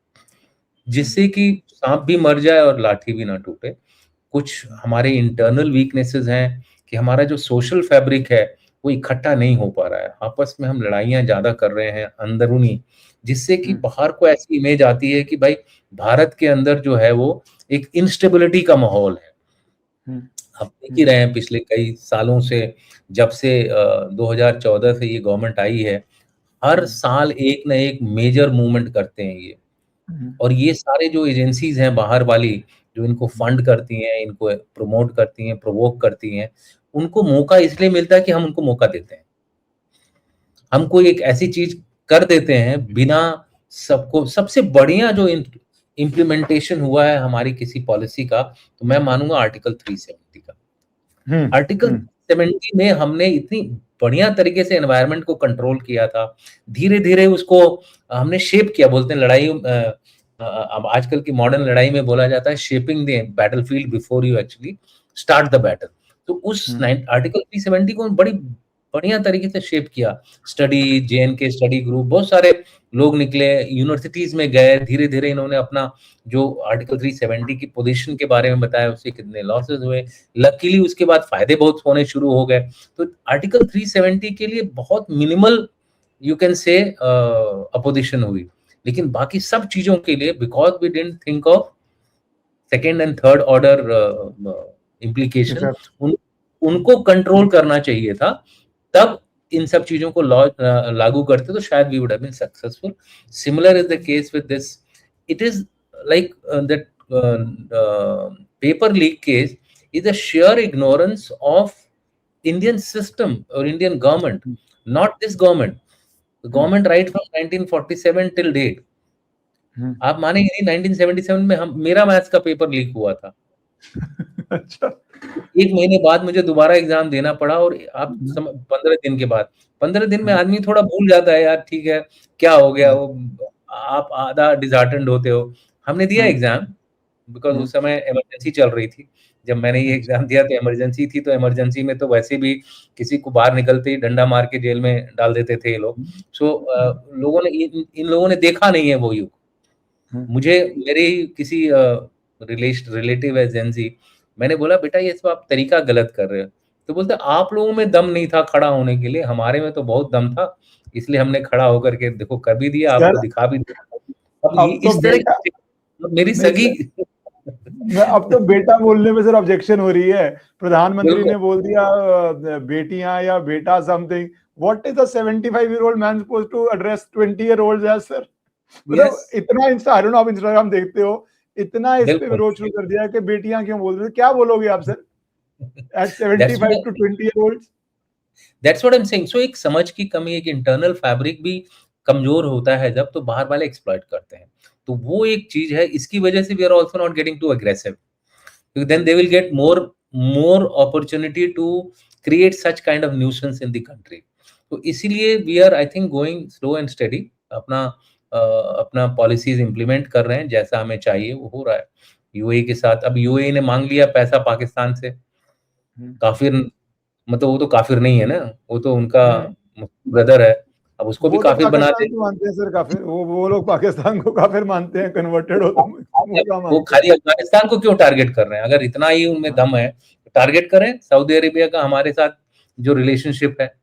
जिससे कि सांप भी मर जाए और लाठी भी ना टूटे। कुछ हमारे इंटरनल वीकनेसेस हैं कि हमारा जो सोशल फैब्रिक है वो इकट्ठा नहीं हो पा रहा है, आपस में हम लड़ाइयां ज्यादा कर रहे हैं अंदरूनी, जिससे कि बाहर को ऐसी इमेज आती है कि भाई भारत के अंदर जो है वो एक इंस्टेबिलिटी का माहौल है। हम देख ही रहे हैं पिछले कई सालों से, जब से 2014 से ये गवर्नमेंट आई है, हर साल एक ना एक मेजर मूवमेंट करते हैं ये। और ये सारे जो एजेंसीज हैं बाहर वाली, जो इनको फंड करती हैं, इनको प्रमोट करती हैं, प्रोवोक करती हैं, उनको मौका इसलिए मिलता है कि हम उनको मौका देते हैं। हम कोई एक ऐसी चीज कर देते हैं बिना सबको, सबसे बढ़िया जो इम्प्लीमेंटेशन हुआ है हमारी किसी पॉलिसी का, तो मैं मानूंगा आर्टिकल 370 का। आर्टिकल 370 में हमने इतनी बढ़िया तरीके से एनवायरनमेंट को कंट्रोल किया था, धीरे धीरे उसको हमने शेप किया। बोलते हैं लड़ाई, अब आजकल की मॉडर्न लड़ाई में बोला जाता है shaping the battlefield before you actually start the battle. तो उस आर्टिकल 370 को बड़ी बढ़िया तरीके से शेप किया। स्टडी, जेएनके स्टडी ग्रुप, बहुत सारे लोग निकले, यूनिवर्सिटीज में गए, धीरे धीरे इन्होंने अपना जो आर्टिकल 370 की पोजीशन के बारे में बताया, उससे कितने लॉसेस हुए, लकीली उसके बाद फायदे बहुत होने शुरू हो गए। तो आर्टिकल 370 के लिए बहुत minimal you can say opposition हुई, लेकिन बाकी सब चीजों के लिए because we didn't think of second and third order implication, उनको कंट्रोल करना चाहिए था, तब इन सब चीजों को लागू करते तो शायद we would have been successful. Similar is the case with this. It is like that paper leak case is a sheer ignorance of Indian system or Indian government, not this government. The government right from 1947 till date. आप मानेंगे नहीं, 1977 में मेरा maths का paper leak हुआ था। अच्छा। 1 महीने बाद मुझे दोबारा एग्जाम देना पड़ा, और आप 15 दिन के बाद, 15 दिन में आदमी थोड़ा भूल जाता है, यार ठीक है क्या हो गया, वो आप आधा डिसहार्टेंड होते हो। हमने दिया एग्जाम, बिकॉज उस समय इमरजेंसी चल रही थी। जब मैंने ये एग्जाम दिया तो इमरजेंसी थी, तो इमरजेंसी में तो वैसे भी किसी को बाहर निकलते ही डंडा मार के जेल में डाल देते थे ये लोग। सो लोगों ने इन लोगों ने देखा नहीं है वो युग। मुझे मेरे किसी रिलेटिव है जेंजी, मैंने बोला बेटा ये सब आप तरीका गलत कर रहे हो। तो बोलते आप लोगों में दम नहीं था खड़ा होने के लिए, हमारे में तो बहुत दम था, इसलिए हमने खड़ा होकर के देखो कर भी दिया, आपको दिखा भी दिया। अब तो इस तरह मेरी सगी अब तो बेटा बोलने में सिर्फ ऑब्जेक्शन हो रही है। प्रधानमंत्री ने बोल दिया बेटियां या बेटा something. What is a 75-year-old man supposed to address 20-year-olds as sir? मतलब इतना आई डोंट नो आप इंस्टाग्राम देखते हो, इतना इस पे विरोध शुरू कर दिया कि बेटियां क्यों बोल रहे हो, क्या बोलोगे आप sir at 75 to 20-year-olds? That's what I'm saying. So एक समझ की कमी, एक इंटरनल फैब्रिक भी कमजोर होता है जब, तो बाहर वाले एक्सप्लॉइट करते हैं। तो वो एक चीज है, इसकी वजह से we are also not getting too aggressive, because then they will get more opportunity to create such kind of nuisance in the country. तो इसीलिए we are I think going slow and steady, अपना policies implement कर रहे हैं, जैसा हमें चाहिए वो हो रहा है। यूएई के साथ। अब यूएई ने मांग लिया पैसा पाकिस्तान से, काफिर, मतलब वो तो काफिर नहीं है ना, वो तो उनका ब्रदर है, अब उसको भी वो तो काफिर बना पाकिस्तान दे। को मानते हैं सर काफिर, वो लोग पाकिस्तान को काफिर मानते हैं, कन्वर्टेड हो तो वो क्या वो मानते हैं। खाली अफगानिस्तान को क्यों टारगेट कर रहे हैं? अगर इतना ही उनमें दम है तो टारगेट करें सऊदी अरेबिया का हमारे साथ जो रिलेशनशिप है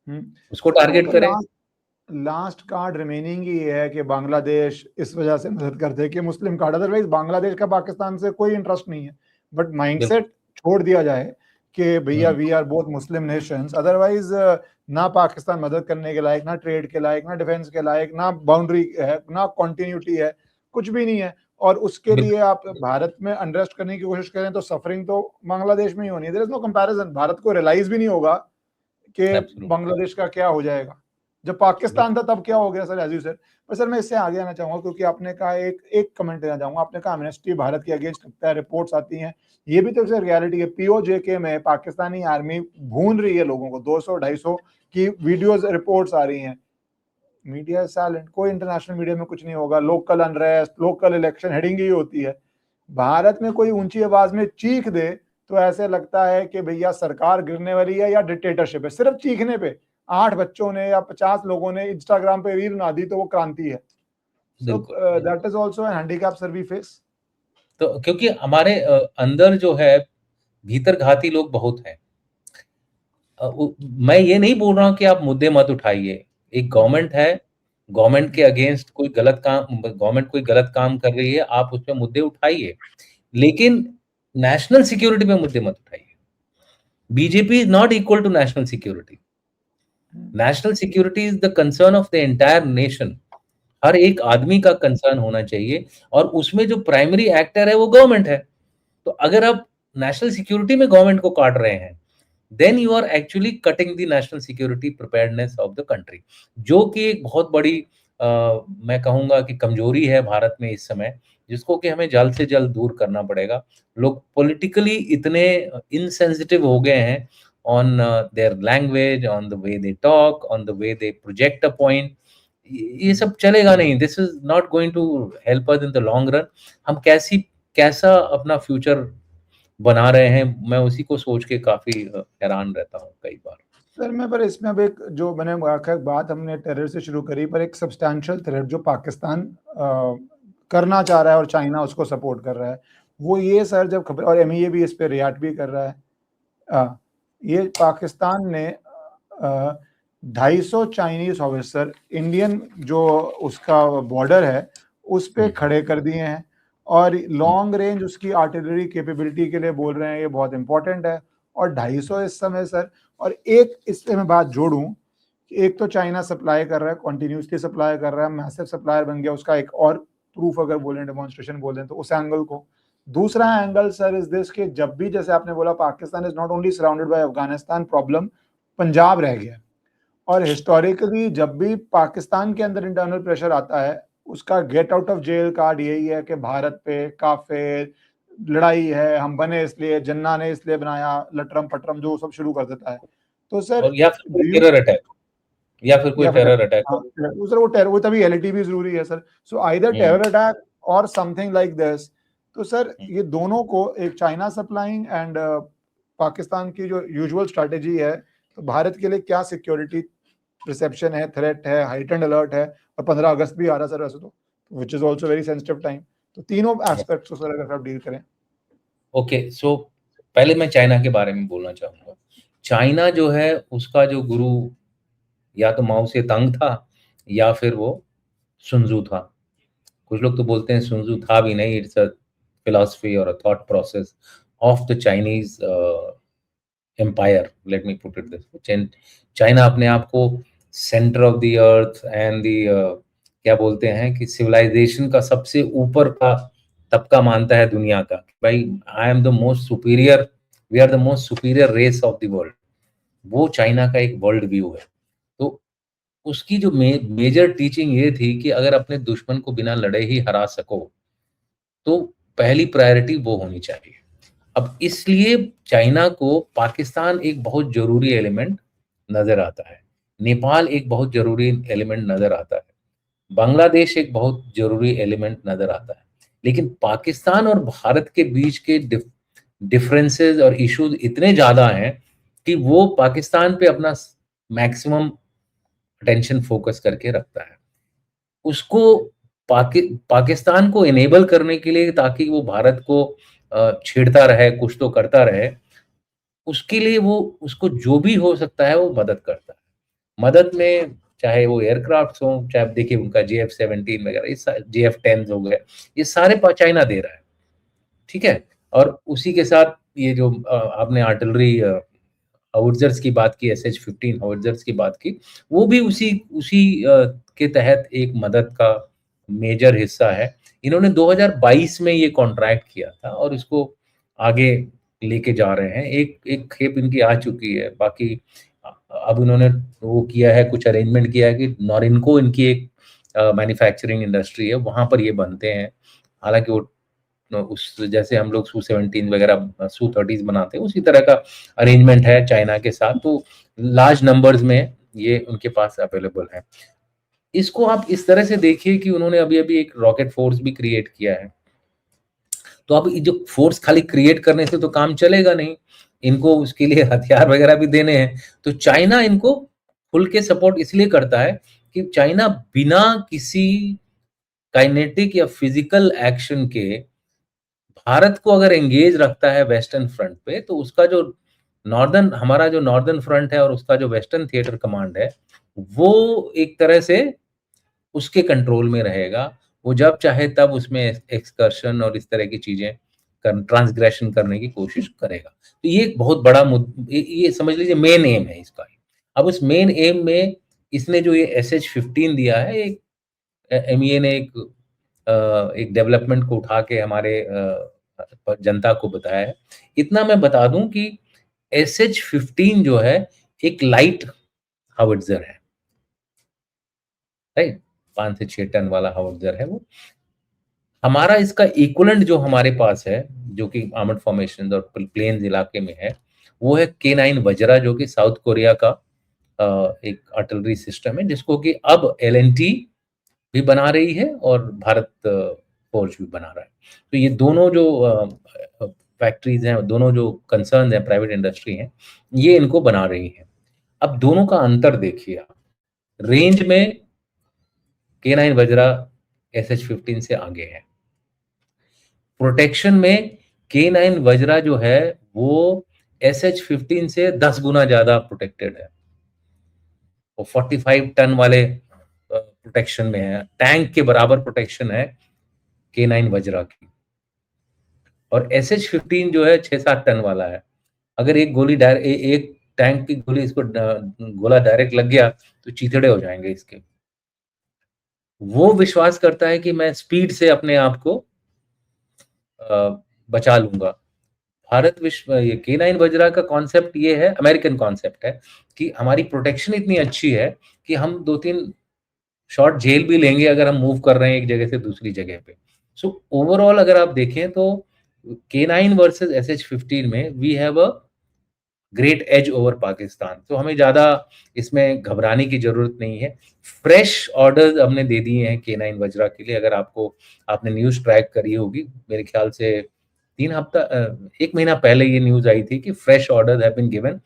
उसको सर वो टारगेट तो करें। लास्ट कार्ड रिमेनिंग ही है कि बांग्लादेश इस वजह से मदद करते हैं कि मुस्लिम कार्ड, अदरवाइज बांग्लादेश का पाकिस्तान से कोई इंटरेस्ट नहीं है। बट बिल्कुल। माइंडसेट छोड़ दिया जाए कि भैया we are both Muslim nations, otherwise ना पाकिस्तान मदद करने के लायक, ना ट्रेड के लायक, ना डिफेंस के लायक, ना बाउंड्री है, ना कॉन्टिन्यूटी है, कुछ भी नहीं है। और उसके लिए बिल्कुल। आप भारत में अनरेस्ट करने की कोशिश करें तो सफरिंग तो बांग्लादेश में ही होनी है। There is no comparison. Bharat को रियलाइज भी नहीं होगा कि एब्सोल्युटली। बांग्लादेश का क्या हो जाएगा। जब पाकिस्तान था तब क्या हो गया सर, एज यू सर। पर सर मैं इससे आगे आना चाहूंगा क्योंकि आपने कहा, एक एक कमेंट देना चाहूंगा, आपने कहा एमनेस्टी भारत के अगेंस्ट लगता है, रिपोर्ट्स आती हैं, ये भी तो सर रियलिटी है। पीओजेके में पाकिस्तानी आर्मी भून रही है लोगों को, 200-250 की वीडियोस रिपोर्ट्स आ रही हैं। मीडिया साइलेंट, कोई इंटरनेशनल मीडिया में कुछ नहीं होगा, local unrest, local election heading ही होती है। भारत में कोई ऊंची आवाज में चीख दे तो ऐसे लगता है कि भैया सरकार गिरने वाली है या डिक्टेटरशिप है, सिर्फ चीखने पे। 8 बच्चों ने या 50 लोगों ने इंस्टाग्राम पे रील बना दी तो वो क्रांति है। सो बिल्कुल। That is also an handicap sir we face. तो क्योंकि हमारे अंदर जो है भीतर घाती लोग बहुत हैं। मैं ये नहीं बोल रहा हूँ कि आप मुद्दे मत उठाइए। एक गवर्नमेंट है, गवर्नमेंट के अगेंस्ट कोई गलत काम, गवर्नमेंट कोई गलत काम कर रही है, आप उसपे मुद्दे उठाइए, लेकिन नेशनल सिक्योरिटी पे मुद्दे मत उठाइए। BJP is not equal to national security. National security is the concern of the entire nation. हर एक आदमी का कंसर्न होना चाहिए, और उसमें जो प्राइमरी एक्टर है वो गवर्नमेंट है। तो अगर आप नेशनल सिक्योरिटी में गवर्नमेंट को काट रहे हैं, then you are actually cutting the national security preparedness of the country, जो कि एक बहुत बड़ी मैं कहूंगा कि कमजोरी है भारत में इस समय, जिसको कि हमें जल्द से जल्द दूर करना पड़ेगा। लोग पॉलिटिकली इतने इनसेंसिटिव हो गए हैं on their language, on the way they talk, on the way they project a point. ये सब चलेगा नहीं। This is not going to help us in the long run. हम कैसा अपना फ्यूचर बना रहे हैं, मैं उसी को सोच के काफी हैरान रहता हूँ कई बार। सर मैं पर इसमें अब एक जो मैंने आखिर बात हमने टेरर से शुरू करी, पर एक सब्सटैंशियल थ्रेट जो पाकिस्तान करना चाह रहा है और चाइना उसको सपोर्ट कर रहा है, वो ये सर, जब खबर, और एमईए भी इस पे रिएक्ट भी कर रहा है, ये पाकिस्तान ने 250 चाइनीज ऑफिसर इंडियन जो उसका बॉर्डर है उस पे खड़े कर दिए हैं, और लॉन्ग रेंज उसकी आर्टिलरी कैपेबिलिटी के लिए बोल रहे हैं ये बहुत इंपॉर्टेंट है। और 250 इस समय सर, और एक इससे मैं बात जोड़ूं कि एक तो चाइना सप्लाई कर रहा है, कॉन्टिन्यूसली सप्लाई कर रहा है, मैसिव सप्लायर बन गया, उसका एक और प्रूफ अगर बोलें, डेमोन्स्ट्रेशन बोलें तो उस एंगल को। दूसरा एंगल सर इज दिस कि जब भी, जैसे आपने बोला, Pakistan is not only surrounded by Afghanistan, problem Punjab रह गया। और हिस्टोरिकली जब भी पाकिस्तान के अंदर इंटरनल प्रेशर आता है, उसका get out of jail card यही है कि भारत पे काफिर, लड़ाई है, हम बने इसलिए, जन्ना ने इसलिए बनाया, लटरम पटरम जो सब शुरू कर देता है। तो सर और या फिर कोई टेरर अटैक, या फिर कोई या फिर टेरर अटैक हाँ, हो। सर वो टेरर, वो तभी एलईटी भी जरूरी है sir. So either terror attack और समथिंग लाइक दिस। तो सर ये दोनों को, एक चाइना सप्लाइंग एंड पाकिस्तान की जो यूजुअल स्ट्रैटेजी है, तो भारत के लिए क्या सिक्योरिटी रिसेप्शन है, थ्रेट है, हाइटेंड अलर्ट है, और 15 अगस्त भी आ रहा सर वैसे तो, which is also very sensitive time. तो तीनों एस्पेक्ट्स को सर अगर आप डील करें। ओके, सो पहले मैं चाइना के बारे में बोलना चाहूंगा। चाइना जो है, उसका जो गुरु या तो माओ से तंग था, या फिर वो सुनजू था। कुछ लोग तो बोलते हैं सुनजू था भी नहीं, इट्स अ फिलॉसफी और a thought process of the Chinese empire, let me put it this. China अपने आप को centre of the earth and the क्या बोलते हैं कि सिविलाइजेशन का सबसे ऊपर का तबका मानता है दुनिया का। भाई, I am the most superior, we are the most superior race of the world. वो चाइना का एक वर्ल्ड व्यू है। तो उसकी जो मेजर टीचिंग ये थी कि अगर अपने दुश्मन को बिना लड़े ही हरा सको, तो पहली प्रायोरिटी वो होनी चाहिए। अब इसलिए चाइना को पाकिस्तान एक बहुत जरूरी एलिमेंट नजर आता है, नेपाल एक बहुत जरूरी एलिमेंट नजर आता है, बांग्लादेश एक बहुत जरूरी एलिमेंट नजर आता है। लेकिन पाकिस्तान और भारत के बीच के डिफरेंसेस और इश्यूज इतने ज्यादा हैं कि वो पाकिस्तान पे अपना मैक्सिमम अटेंशन फोकस करके रखता है। उसको पाकिस्तान को इनेबल करने के लिए, ताकि वो भारत को छेड़ता रहे, कुछ तो करता रहे, उसके लिए वो उसको जो भी हो सकता है वो मदद करता है। मदद में चाहे वो एयरक्राफ्ट हो, चाहे आप देखिए उनका JF-17 वगैरह, ये JF-10 हो गए, ये सारे चाइना दे रहा है, ठीक है। और उसी के साथ ये जो आपने आर्टिलरी हाउट्जर्स की बात की, SH-15 हाउट्जर्स की बात की, वो भी उसी उसी के तहत एक मदद का मेजर हिस्सा है। इन्होंने 2022 में ये कॉन्ट्रैक्ट किया था और इसको आगे लेके जा रहे हैं। एक एक खेप इनकी आ चुकी है, बाकी अब इन्होंने वो किया है, कुछ अरेंजमेंट किया है कि नॉरिनको इनकी एक मैन्युफैक्चरिंग इंडस्ट्री है, वहाँ पर ये बनते हैं। हालाँकि वो उस जैसे हम लोग Su-17 वगैरह Su-30s बनाते हैं, उसी तरह का अरेंजमेंट है चाइना के साथ, तो लार्ज नंबर्स में ये उनके पास अवेलेबल है। इसको आप इस तरह से देखिए कि उन्होंने अभी-अभी एक रॉकेट फोर्स भी क्रिएट किया है। तो अब ये जो फोर्स खाली क्रिएट करने से तो काम चलेगा नहीं, इनको उसके लिए हथियार वगैरह भी देने हैं। तो चाइना इनको खुल के सपोर्ट इसलिए करता है कि चाइना बिना किसी काइनेटिक या फिजिकल एक्शन के भारत को अगर एंगेज रखता है वेस्टर्न फ्रंट पे, तो उसका जो हमारा जो नॉर्दर्न फ्रंट है और उसका जो वेस्टर्न थिएटर कमांड है, वो एक तरह से उसके कंट्रोल में रहेगा। वो जब चाहे तब उसमें एक्सकर्शन और इस तरह की चीजें ट्रांसग्रेशन करने की कोशिश करेगा। तो ये एक बहुत बड़ा ये समझ लीजिए मेन एम है इसका। अब उस मेन एम में इसने जो ये SH-15 दिया है, एक MEA ने एक डेवलपमेंट को उठा के हमारे जनता को बताया है। इतना मैं बता दूं कि SH-15 जो है एक लाइट हाउट्जर है, राइट? 5 से 6 टन वाला हाउट्जर है वो। हमारा इसका इक्विवेलेंट जो हमारे पास है, जो कि आर्मर्ड फॉर्मेशन और प्लेन्स इलाके में है, वो है K9 वज्रा, जो कि साउथ कोरिया का एक आर्टिलरी सिस्टम है, जिसको कि अब L&T भी बना रही है और भारत फोर्ज भी बना रहा है। तो ये दोनों जो फैक्ट्रीज हैं, दोनों जो कंसर्न है, प्राइवेट इंडस्ट्री हैं, ये इनको बना रही हैं। अब दोनों का अंतर देखिए आप। रेंज में K9 वज्रा SH-15 से आगे है। प्रोटेक्शन में K9 वज्रा जो है वो SH-15 से 10 गुना ज्यादा प्रोटेक्टेड है। वो 45 टन वाले प्रोटेक्शन में है, टैंक के बराबर प्रोटेक्शन है K9 वज्रा की। और SH-15 जो है 6-7 टन वाला है। अगर एक टैंक की गोली इसको गोला डायरेक्ट लग गया तो चीथड़े हो जाएंगे इसके। वो विश्वास करता है कि मैं स्पीड से अपने आप को बचा लूंगा। भारत विश्व ये K9 वज्रा का कॉन्सेप्ट ये है, अमेरिकन कॉन्सेप्ट है, कि हमारी प्रोटेक्शन इतनी अच्छी है कि हम 2-3 शॉट झेल भी लेंगे अगर हम मूव कर रहे हैं एक जगह से दूसरी जगह पे। सो ओवरऑल अगर आप देखें तो K9 वर्सेस SH-15 में we have a great edge over Pakistan. तो हमें ज्यादा इसमें घबराने की जरूरत नहीं है। फ्रेश ऑर्डर्स हमने दे दिए हैं K9 वज्रा के लिए। अगर आपने न्यूज ट्रैक करी होगी, मेरे ख्याल से 1 महीना पहले ये न्यूज आई थी कि fresh orders have been given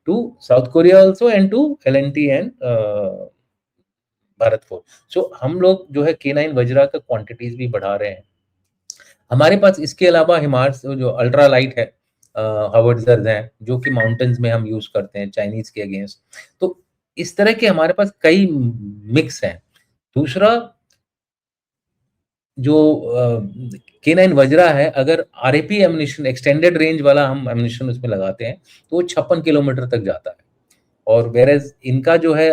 to South Korea also and to L&T and Bharat Forge. So हम लोग जो है K9 वज्रा का क्वांटिटीज भी बढ़ा रहे हैं। हमारे पास इसके अलावा हिमार्स जो अल्ट्रा लाइट है हावर्ट्जर्स हैं, जो कि माउंटेन्स में हम यूज करते हैं चाइनीज के अगेंस्ट। तो इस तरह के हमारे पास कई मिक्स हैं। दूसरा जो K9 वज्रा है, अगर RAP एम्यूनिशन, एक्सटेंडेड रेंज वाला हम एम्यूनिशन उसमें लगाते हैं तो वो 56 किलोमीटर तक जाता है। और वेरेज इनका जो है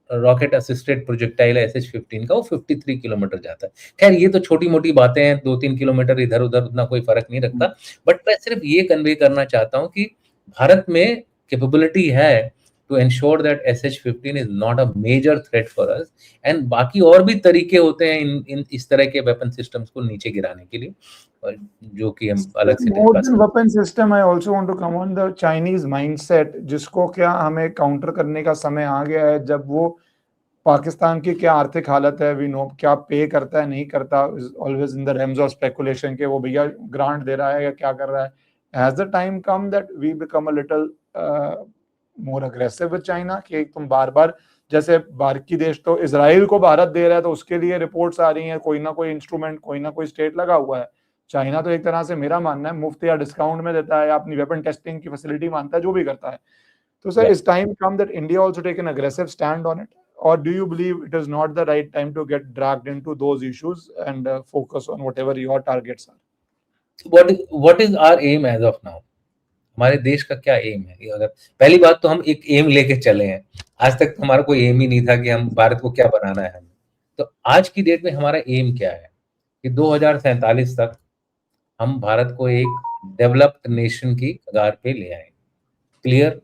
रॉकेट असिस्टेड प्रोजेक्टाइल SH-15 का, वो 53 किलोमीटर जाता है। खैर ये तो छोटी मोटी बातें हैं, 2-3 किलोमीटर इधर उधर उतना कोई फर्क नहीं रखता। बट मैं सिर्फ ये कन्वे करना चाहता हूँ कि भारत में कैपेबिलिटी है to ensure that SH-15 is not a major threat for us. And बाकी और भी तरीके होते हैं इन इस तरह के वेपन सिस्टम्स को नीचे गिराने के लिए, जो कि हम अलग से More discuss than weapon system, I also want to come on the Chinese mindset, जिसको क्या हमें काउंटर करने का समय आ गया है, जब वो पाकिस्तान की क्या आर्थिक हालत है, वी नो, क्या पे करता है नहीं करता, is always in the Rhames of speculation के वो भैया ग्रांट दे रहा है या क्या कर रहा है. Has the time come that we become a little more aggressive with China, कि तुम बार बार, जैसे बाकी देश तो इसराइल को भारत दे रहा है तो उसके लिए रिपोर्ट्स आ रही हैं, कोई ना कोई इंस्ट्रूमेंट, कोई ना कोई स्टेट लगा हुआ है. चाइना तो एक तरह से मेरा मानना है मुफ्त या डिस्काउंट में देता है, या अपनी वेपन टेस्टिंग की फैसिलिटी मानता है, जो भी करता है. So, sir, Right. is time come that India also take an aggressive stand on it, or do you believe it is not the right time to get dragged into those issues and focus on whatever your targets are? So what is our aim as of now? हमारे देश का क्या M है? अगर पहली बात तो हम एक एम लेके चले हैं, आज तक तो हमारा कोई एम ही नहीं था कि हम भारत को क्या बनाना है हमें. तो आज की डेट में हमारा एम क्या है कि 2047 तक हम भारत को एक डेवलप्ड नेशन की कगार पे ले आए. क्लियर.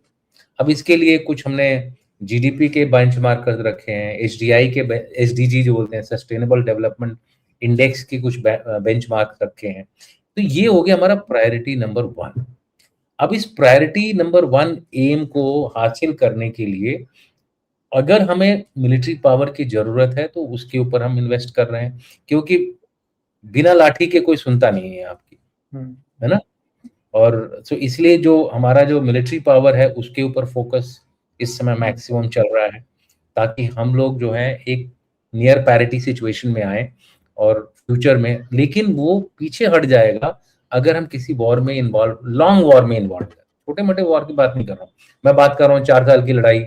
अब इसके लिए कुछ हमने जीडीपी के बेंचमार्कर्स रखे हैं, एचडीआई के एसडीजी जो बोलते हैं, सस्टेनेबल डेवलपमेंट इंडेक्स के कुछ बेंचमार्क रखे हैं. तो ये हो गया हमारा प्रायोरिटी नंबर 1. अब इस प्रायोरिटी नंबर 1 एम को हासिल करने के लिए अगर हमें मिलिट्री पावर की जरूरत है तो उसके ऊपर हम इन्वेस्ट कर रहे हैं, क्योंकि बिना लाठी के कोई सुनता नहीं है आपकी, है ना. और सो इसलिए जो हमारा जो मिलिट्री पावर है उसके ऊपर फोकस इस समय मैक्सिमम चल रहा है, ताकि हम लोग जो है एक नियर पैरिटी सिचुएशन में आए और फ्यूचर में. लेकिन वो पीछे हट जाएगा अगर हम किसी वॉर में इन्वॉल्व, लॉन्ग वॉर में इन्वॉल्व हैं. छोटे मोटे वॉर की बात नहीं कर रहा हूँ, मैं बात कर रहा हूँ 4 साल की लड़ाई,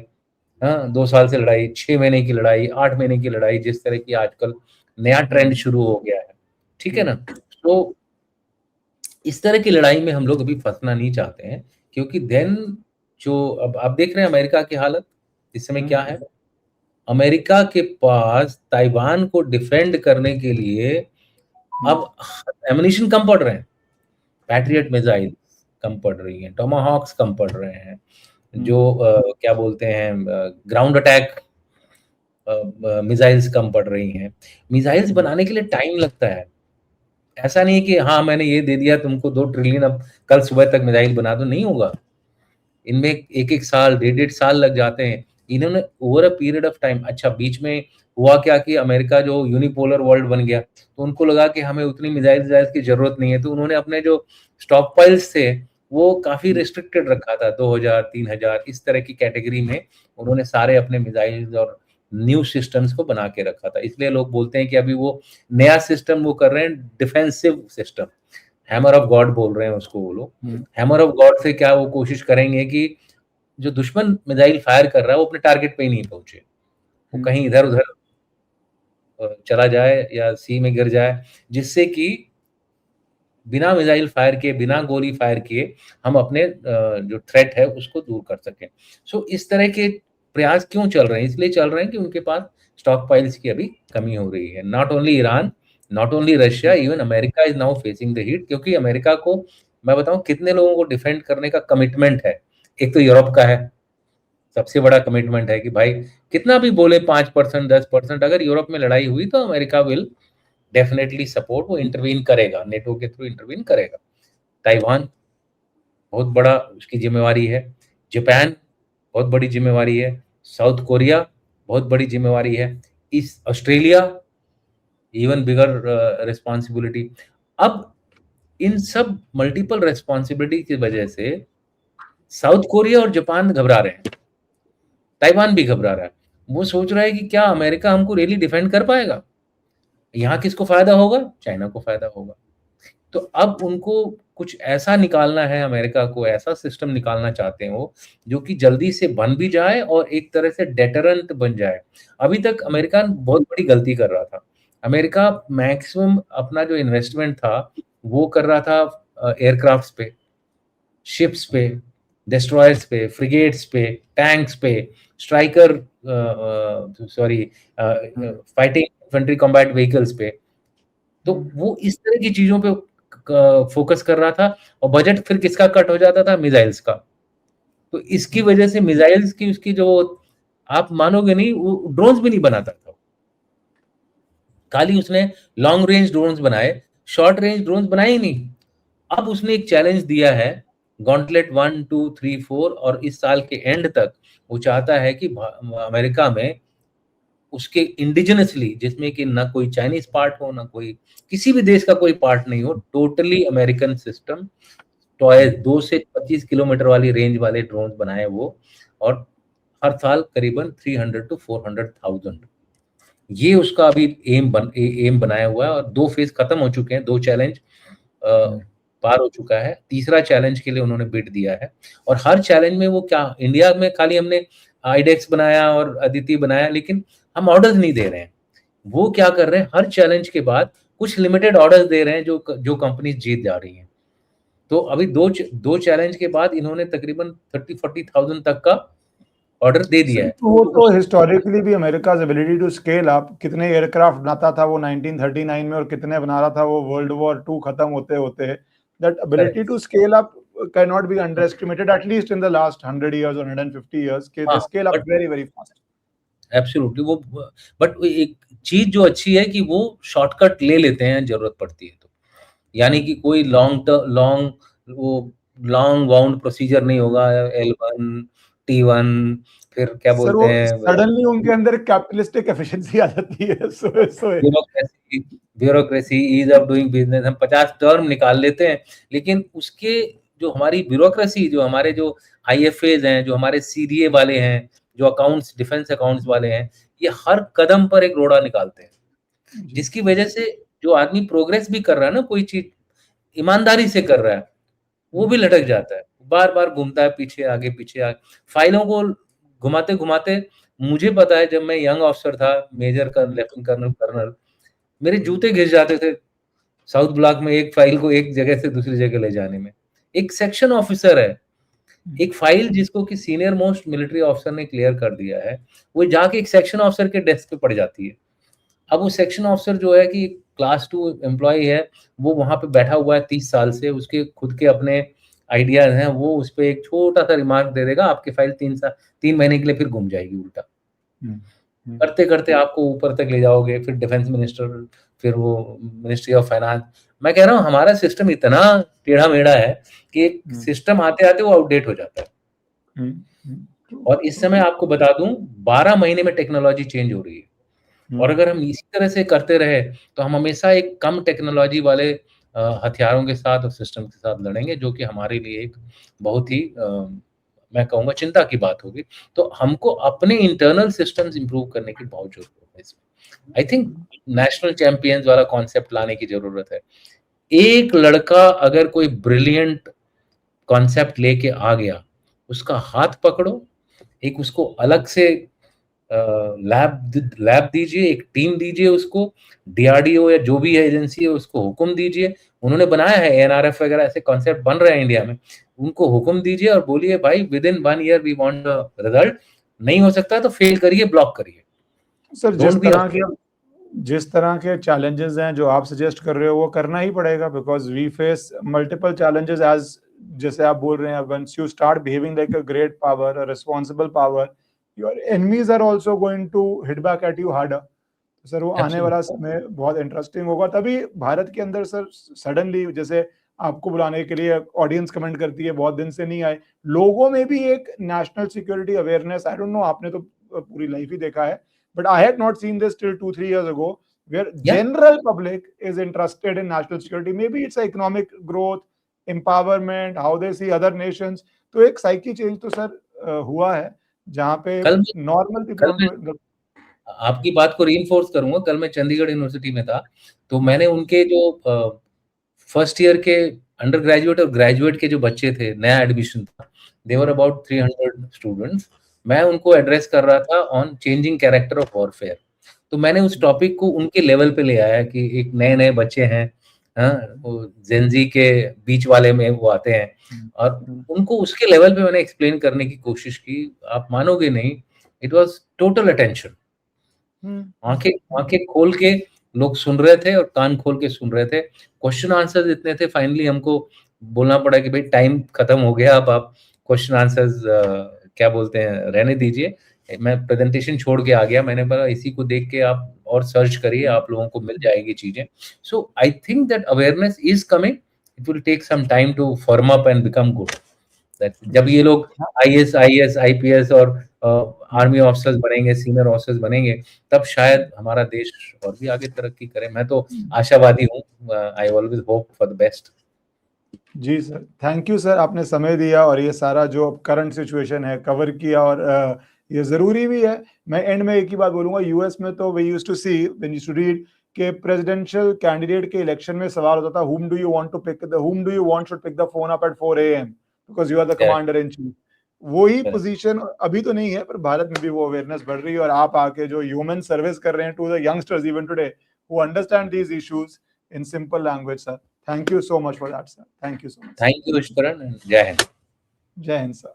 हाँ, 2 साल से लड़ाई, 6 महीने की लड़ाई, 8 महीने की लड़ाई, जिस तरह की आजकल नया ट्रेंड शुरू हो गया है. ठीक है ना. तो इस तरह की लड़ाई में हम लोग अभी फंसना नहीं चाहते हैं, क्योंकि देन जो अब आप देख रहे हैं अमेरिका की हालत इस समय क्या है. अमेरिका के पास ताइवान को डिफेंड करने के लिए अब एमुनिशन कम पड़ रहे हैं. पैट्रियट मिसाइल कम पड़ रही हैं, टोमाहॉक्स कम पड़ रहे हैं, जो क्या बोलते हैं ग्राउंड अटैक मिसाइल्स कम पड़ रही हैं. मिसाइल्स बनाने के लिए टाइम लगता है. ऐसा नहीं है कि हाँ मैंने ये दे दिया तुमको 2 ट्रिलियन, अब कल सुबह तक मिसाइल बना दो, नहीं होगा. इनमें 1-1 साल, 1.5 साल लग जाते हैं. इन्होंने over a period of time, अच्छा बीच में हुआ क्या कि अमेरिका जो यूनिपोलर वर्ल्ड बन गया, तो उनको लगा कि हमें उतनी मिसाइल्स की जरूरत नहीं है, तो उन्होंने अपने जो स्टॉक पाइल्स थे वो काफी रिस्ट्रिक्टेड रखा था. 2000, 3000 इस तरह की कैटेगरी में उन्होंने सारे अपने मिसाइल्स और न्यू सिस्टम्स को बना के रखा था. इसलिए लोग बोलते हैं कि अभी वो नया सिस्टम वो कर रहे हैं, defensive system, hammer of God बोल रहे हैं उसको वो लोग. हैमर ऑफ गॉड से क्या वो कोशिश करेंगे कि जो दुश्मन मिसाइल फायर कर रहा है वो अपने टारगेट पे ही नहीं पहुंचे, वो कहीं इधर उधर चला जाए या सी में गिर जाए, जिससे कि बिना मिसाइल फायर किए, बिना गोली फायर किए हम अपने जो थ्रेट है उसको दूर कर सकें. सो इस तरह के प्रयास क्यों चल रहे हैं? इसलिए चल रहे हैं कि उनके पास स्टॉक पाइल्स की अभी कमी हो रही है. Not only Iran, not only Russia, even America is now facing the heat, क्योंकि अमेरिका को मैं बताऊं कितने लोगों को डिफेंड करने का कमिटमेंट है. एक तो यूरोप का है, सबसे बड़ा कमिटमेंट है कि भाई कितना भी बोले 5%, 10%, अगर यूरोप में लड़ाई हुई तो अमेरिका विल डेफिनेटली सपोर्ट, वो इंटरवीन करेगा, नेटो के थ्रू इंटरवीन करेगा. ताइवान बहुत बड़ा उसकी जिम्मेवारी है. जापान बहुत बड़ी जिम्मेवारी है. साउथ कोरिया बहुत बड़ी जिम्मेवारी है. इस ऑस्ट्रेलिया इवन बिगर रिस्पॉन्सिबिलिटी. अब इन सब मल्टीपल रिस्पॉन्सिबिलिटी की वजह से साउथ कोरिया और जापान घबरा रहे हैं, ताइवान भी घबरा रहा है. वो सोच रहा है कि क्या अमेरिका हमको रियली डिफेंड कर पाएगा. यहाँ किसको फायदा होगा? चाइना को फायदा होगा. तो अब उनको कुछ ऐसा निकालना है, अमेरिका को ऐसा सिस्टम निकालना चाहते हैं वो, जो कि जल्दी से बन भी जाए और एक तरह से डेटरेंट बन जाए. अभी तक अमेरिका बहुत बड़ी गलती कर रहा था. अमेरिका मैक्सिमम अपना जो इन्वेस्टमेंट था वो कर रहा था एयरक्राफ्ट्स पे, शिप्स पे, डिस्ट्रॉयर्स पे, फ्रिगेट्स पे, टैंक्स पे, striker sorry fighting infantry combat vehicles पे. तो वो इस तरह की चीजों पे फोकस कर रहा था, और बजट फिर किसका कट हो जाता था? मिसाइल्स का. तो इसकी वजह से मिसाइल्स की उसकी जो, आप मानोगे नहीं, वो ड्रोन्स भी नहीं बनाता था. खाली उसने लॉन्ग रेंज ड्रोन्स बनाए, शॉर्ट रेंज ड्रोन्स बनाए ही नहीं. अब उसने एक चैलेंज दिया है, गॉन्टलेट 1, 2, 3, 4, और इस साल के एंड तक वो चाहता है कि अमेरिका में उसके इंडिजिनसली, जिसमें कि ना कोई चाइनीज पार्ट हो, ना कोई किसी भी देश का कोई पार्ट नहीं हो, टोटली अमेरिकन सिस्टम, टॉय 2 से 25 किलोमीटर वाली रेंज वाले ड्रोन बनाए वो, और हर साल करीबन 300 टू 400,000, ये उसका अभी एम बनाया हुआ है। और 2 फेज खत्म हो चुके हैं, 2 चैलेंज पार हो चुका है, तीसरा चैलेंज के लिए उन्होंने बिड दिया है। और हर चैलेंज में वो क्या, इंडिया में खाली हमने आइडेक्स बनाया और अदिति बनाया, लेकिन हम ऑर्डर्स नहीं दे रहे हैं। वो क्या कर रहे हैं, हर चैलेंज के बाद कुछ लिमिटेड ऑर्डर्स दे रहे हैं जो कंपनीज जीत जा रही हैं। तो अभी दो चैलेंज के बाद इन्होंने तकरीबन 30-40,000 तक का ऑर्डर दे दिया है। तो वो तो हिस्टोरिकली भी अमेरिका's ability to scale up, कितने एयरक्राफ्ट बनाता था वो 1939 में और कितने बना रहा था वो वर्ल्ड वॉर 2 खत्म होते होते, that ability to scale up cannot be underestimated, at least in the last 100 years or 150 years, कि they scale up very very fast. Absolutely. वो बट एक चीज जो अच्छी है कि वो शॉर्टकट ले लेते हैं जरूरत पड़ती है तो, यानी कि कोई लॉन्ग बाउंड प्रोसीजर नहीं होगा, L1 T1 फिर क्या सर बोलते वो हैं, सडनली उनके अंदर कैपिटलिस्टिक एफिशिएंसी आ जाती है, so bureaucracy, ease of doing business, हम 50 टर्म निकाल लेते हैं, लेकिन उसके जो हमारी ब्यूरोक्रेसी, जो हमारे जो IFAs हैं, जो हमारे CDA वाले हैं, जो अकाउंट्स, डिफेंस अकाउंट्स वाले हैं, ये हर कदम पर एक रोड़ा निकालते हैं, जिसकी वजह से जो आदमी प्रोग्रेस भी कर रहा है ना, कोई चीज ईमानदारी से कर रहा है, वो भी लटक जाता है, बार बार घूमता है पीछे आगे फाइलों को घुमाते घुमाते। मुझे पता है, जब मैं यंग ऑफिसर था, मेजर का लेफ्टिनेंट कर्नल, मेरे जूते घिस जाते थे साउथ ब्लॉक में एक फाइल को एक जगह से दूसरी जगह ले जाने में। एक सेक्शन ऑफिसर है, एक फाइल जिसको कि सीनियर मोस्ट मिलिट्री ऑफिसर ने क्लियर कर दिया है, वो जाके एक सेक्शन ऑफिसर के डेस्क पे पड़ जाती है। अब वो सेक्शन ऑफिसर जो है कि क्लास 2 एम्प्लॉय है, वो वहां पे बैठा हुआ है 30 साल से, उसके खुद के अपने आइडियाज हैं, वो उस पर एक छोटा सा रिमार्क दे देगा, आपकी फाइल 3 महीने के लिए फिर घूम जाएगी उल्टा। करते करते आपको ऊपर तक ले जाओगे, फिर डिफेंस मिनिस्टर, फिर वो मिनिस्ट्री ऑफ फाइनेंस। मैं कह रहा हूँ हमारा सिस्टम इतना टेढ़ा मेढ़ा है कि एक सिस्टम आते आते वो आउटडेट हो जाता है। और इस समय आपको बता दूं, 12 महीने में टेक्नोलॉजी चेंज हो रही है, और अगर हम इसी तरह से करते रहे तो हम हमेशा एक कम टेक्नोलॉजी वाले हथियारों के साथ और सिस्टम के साथ लड़ेंगे, जो कि हमारे लिए एक बहुत ही मैं कहूँगा चिंता की बात होगी। तो हमको अपने इंटरनल सिस्टम्स इंप्रूव करने की बहुत जरूरत है इसमें। आई थिंक नेशनल चैंपियंस वाला कॉन्सेप्ट लाने की जरूरत है। एक लड़का अगर कोई ब्रिलियंट कॉन्सेप्ट लेके आ गया, उसका हाथ पकड़ो, एक उसको अलग से लैब दीजिए, एक टीम दीजिए उसको, DRDO या जो भी एजेंसी है उसको हुक्म दीजिए, उन्होंने बनाया है ANRF वगैरह, ऐसे कॉन्सेप्ट बन रहे हैं इंडिया में, उनको हुक्म दीजिए और बोलिए भाई within 1 year we want result, नहीं हो सकता तो फेल करिए, ब्लॉक करिए। सर जिस तरह के चैलेंजेस हैं जो आप सजेस्ट कर रहे हो, वो करना ही पड़ेगा, because we face multiple challenges as, जैसे आप बोल रहे हैं, once you start behaving like a great power, a responsible power, your enemies are also going to hit back at you harder. Sir वो आने वाला समय बहुत इंटरेस्टिंग होगा। तभी भारत के अंदर सर सडनली, जैसे आपको बुलाने के लिए ऑडियंस कमेंट करती है, बहुत दिन से नहीं आए, लोगों में भी एक national security awareness, I don't know, आपने तो पूरी लाइफ ही देखा है, but I had not seen this till 2-3 years ago, where general public is interested in national security. Maybe it's economic growth, empowerment, how they see other nations. तो एक psyche change तो sir हुआ है, जहाँ पे normal people. आपकी बात को रीइंफोर्स करूंगा, कल मैं चंडीगढ़ यूनिवर्सिटी में था, तो मैंने उनके जो फर्स्ट ईयर के अंडर ग्रेजुएट और ग्रेजुएट के जो बच्चे थे, नया एडमिशन था, देवर अबाउट 300 स्टूडेंट्स, मैं उनको एड्रेस कर रहा था on changing character of warfare. तो मैंने उस टॉपिक को उनके लेवल पे ले आया कि एक नए नए बच्चे हैं, वो जेनजी के बीच वाले में वो आते हैं, और उनको उसके लेवल पे मैंने एक्सप्लेन करने की कोशिश की। आप मानोगे नहीं, इट वाज टोटल अटेंशन, आंखें खोल के लोग सुन रहे थे और कान खोल के सुन रहे थे। क्वेश्चन आंसर्स इतने थे, फाइनली हमको बोलना पड़ा कि भाई टाइम खत्म हो गया, अब आप क्वेश्चन आंसर्स क्या बोलते हैं रहने दीजिए। मैं प्रेजेंटेशन छोड़ के आ गया, मैंने बोला इसी को देख के आप और सर्च करिए, आप लोगों को मिल जाएगी चीजें। So I think that awareness is coming, it will take some time to form up and become good. जब ये लोग IAS IPS और आर्मी ऑफिसर्स बनेंगे, सीनियर ऑफिसर्स बनेंगे, तब शायद हमारा देश और भी आगे तरक्की करे। मैं तो आशावादी हूँ। I always hope for the best. जी सर, थैंक यू सर, आपने समय दिया और ये सारा जो करंट सिचुएशन है कवर किया, और ये ज़रूरी भी है। मैं एंड में एक ही बात बोलूँगा, यूएस में तो we used to see when used to read कि प्रेसिडेंशियल कैंडिडेट के इलेक्शन में सवाल होता था, whom do you want should pick the phone up at 4 AM because you are the correct, commander in chief. वही correct, position अभी तो नहीं है, पर भारत में भी वो अवेयरनेस बढ़ रही है, और आप आके जो ह्यूमन सर्विस कर रहे हैं to the youngsters even today who understand these issues in simple language sir. Thank you so much for that sir, thank you so much. Thank you Ishwaran, जय हिंद। जय हिंद सर।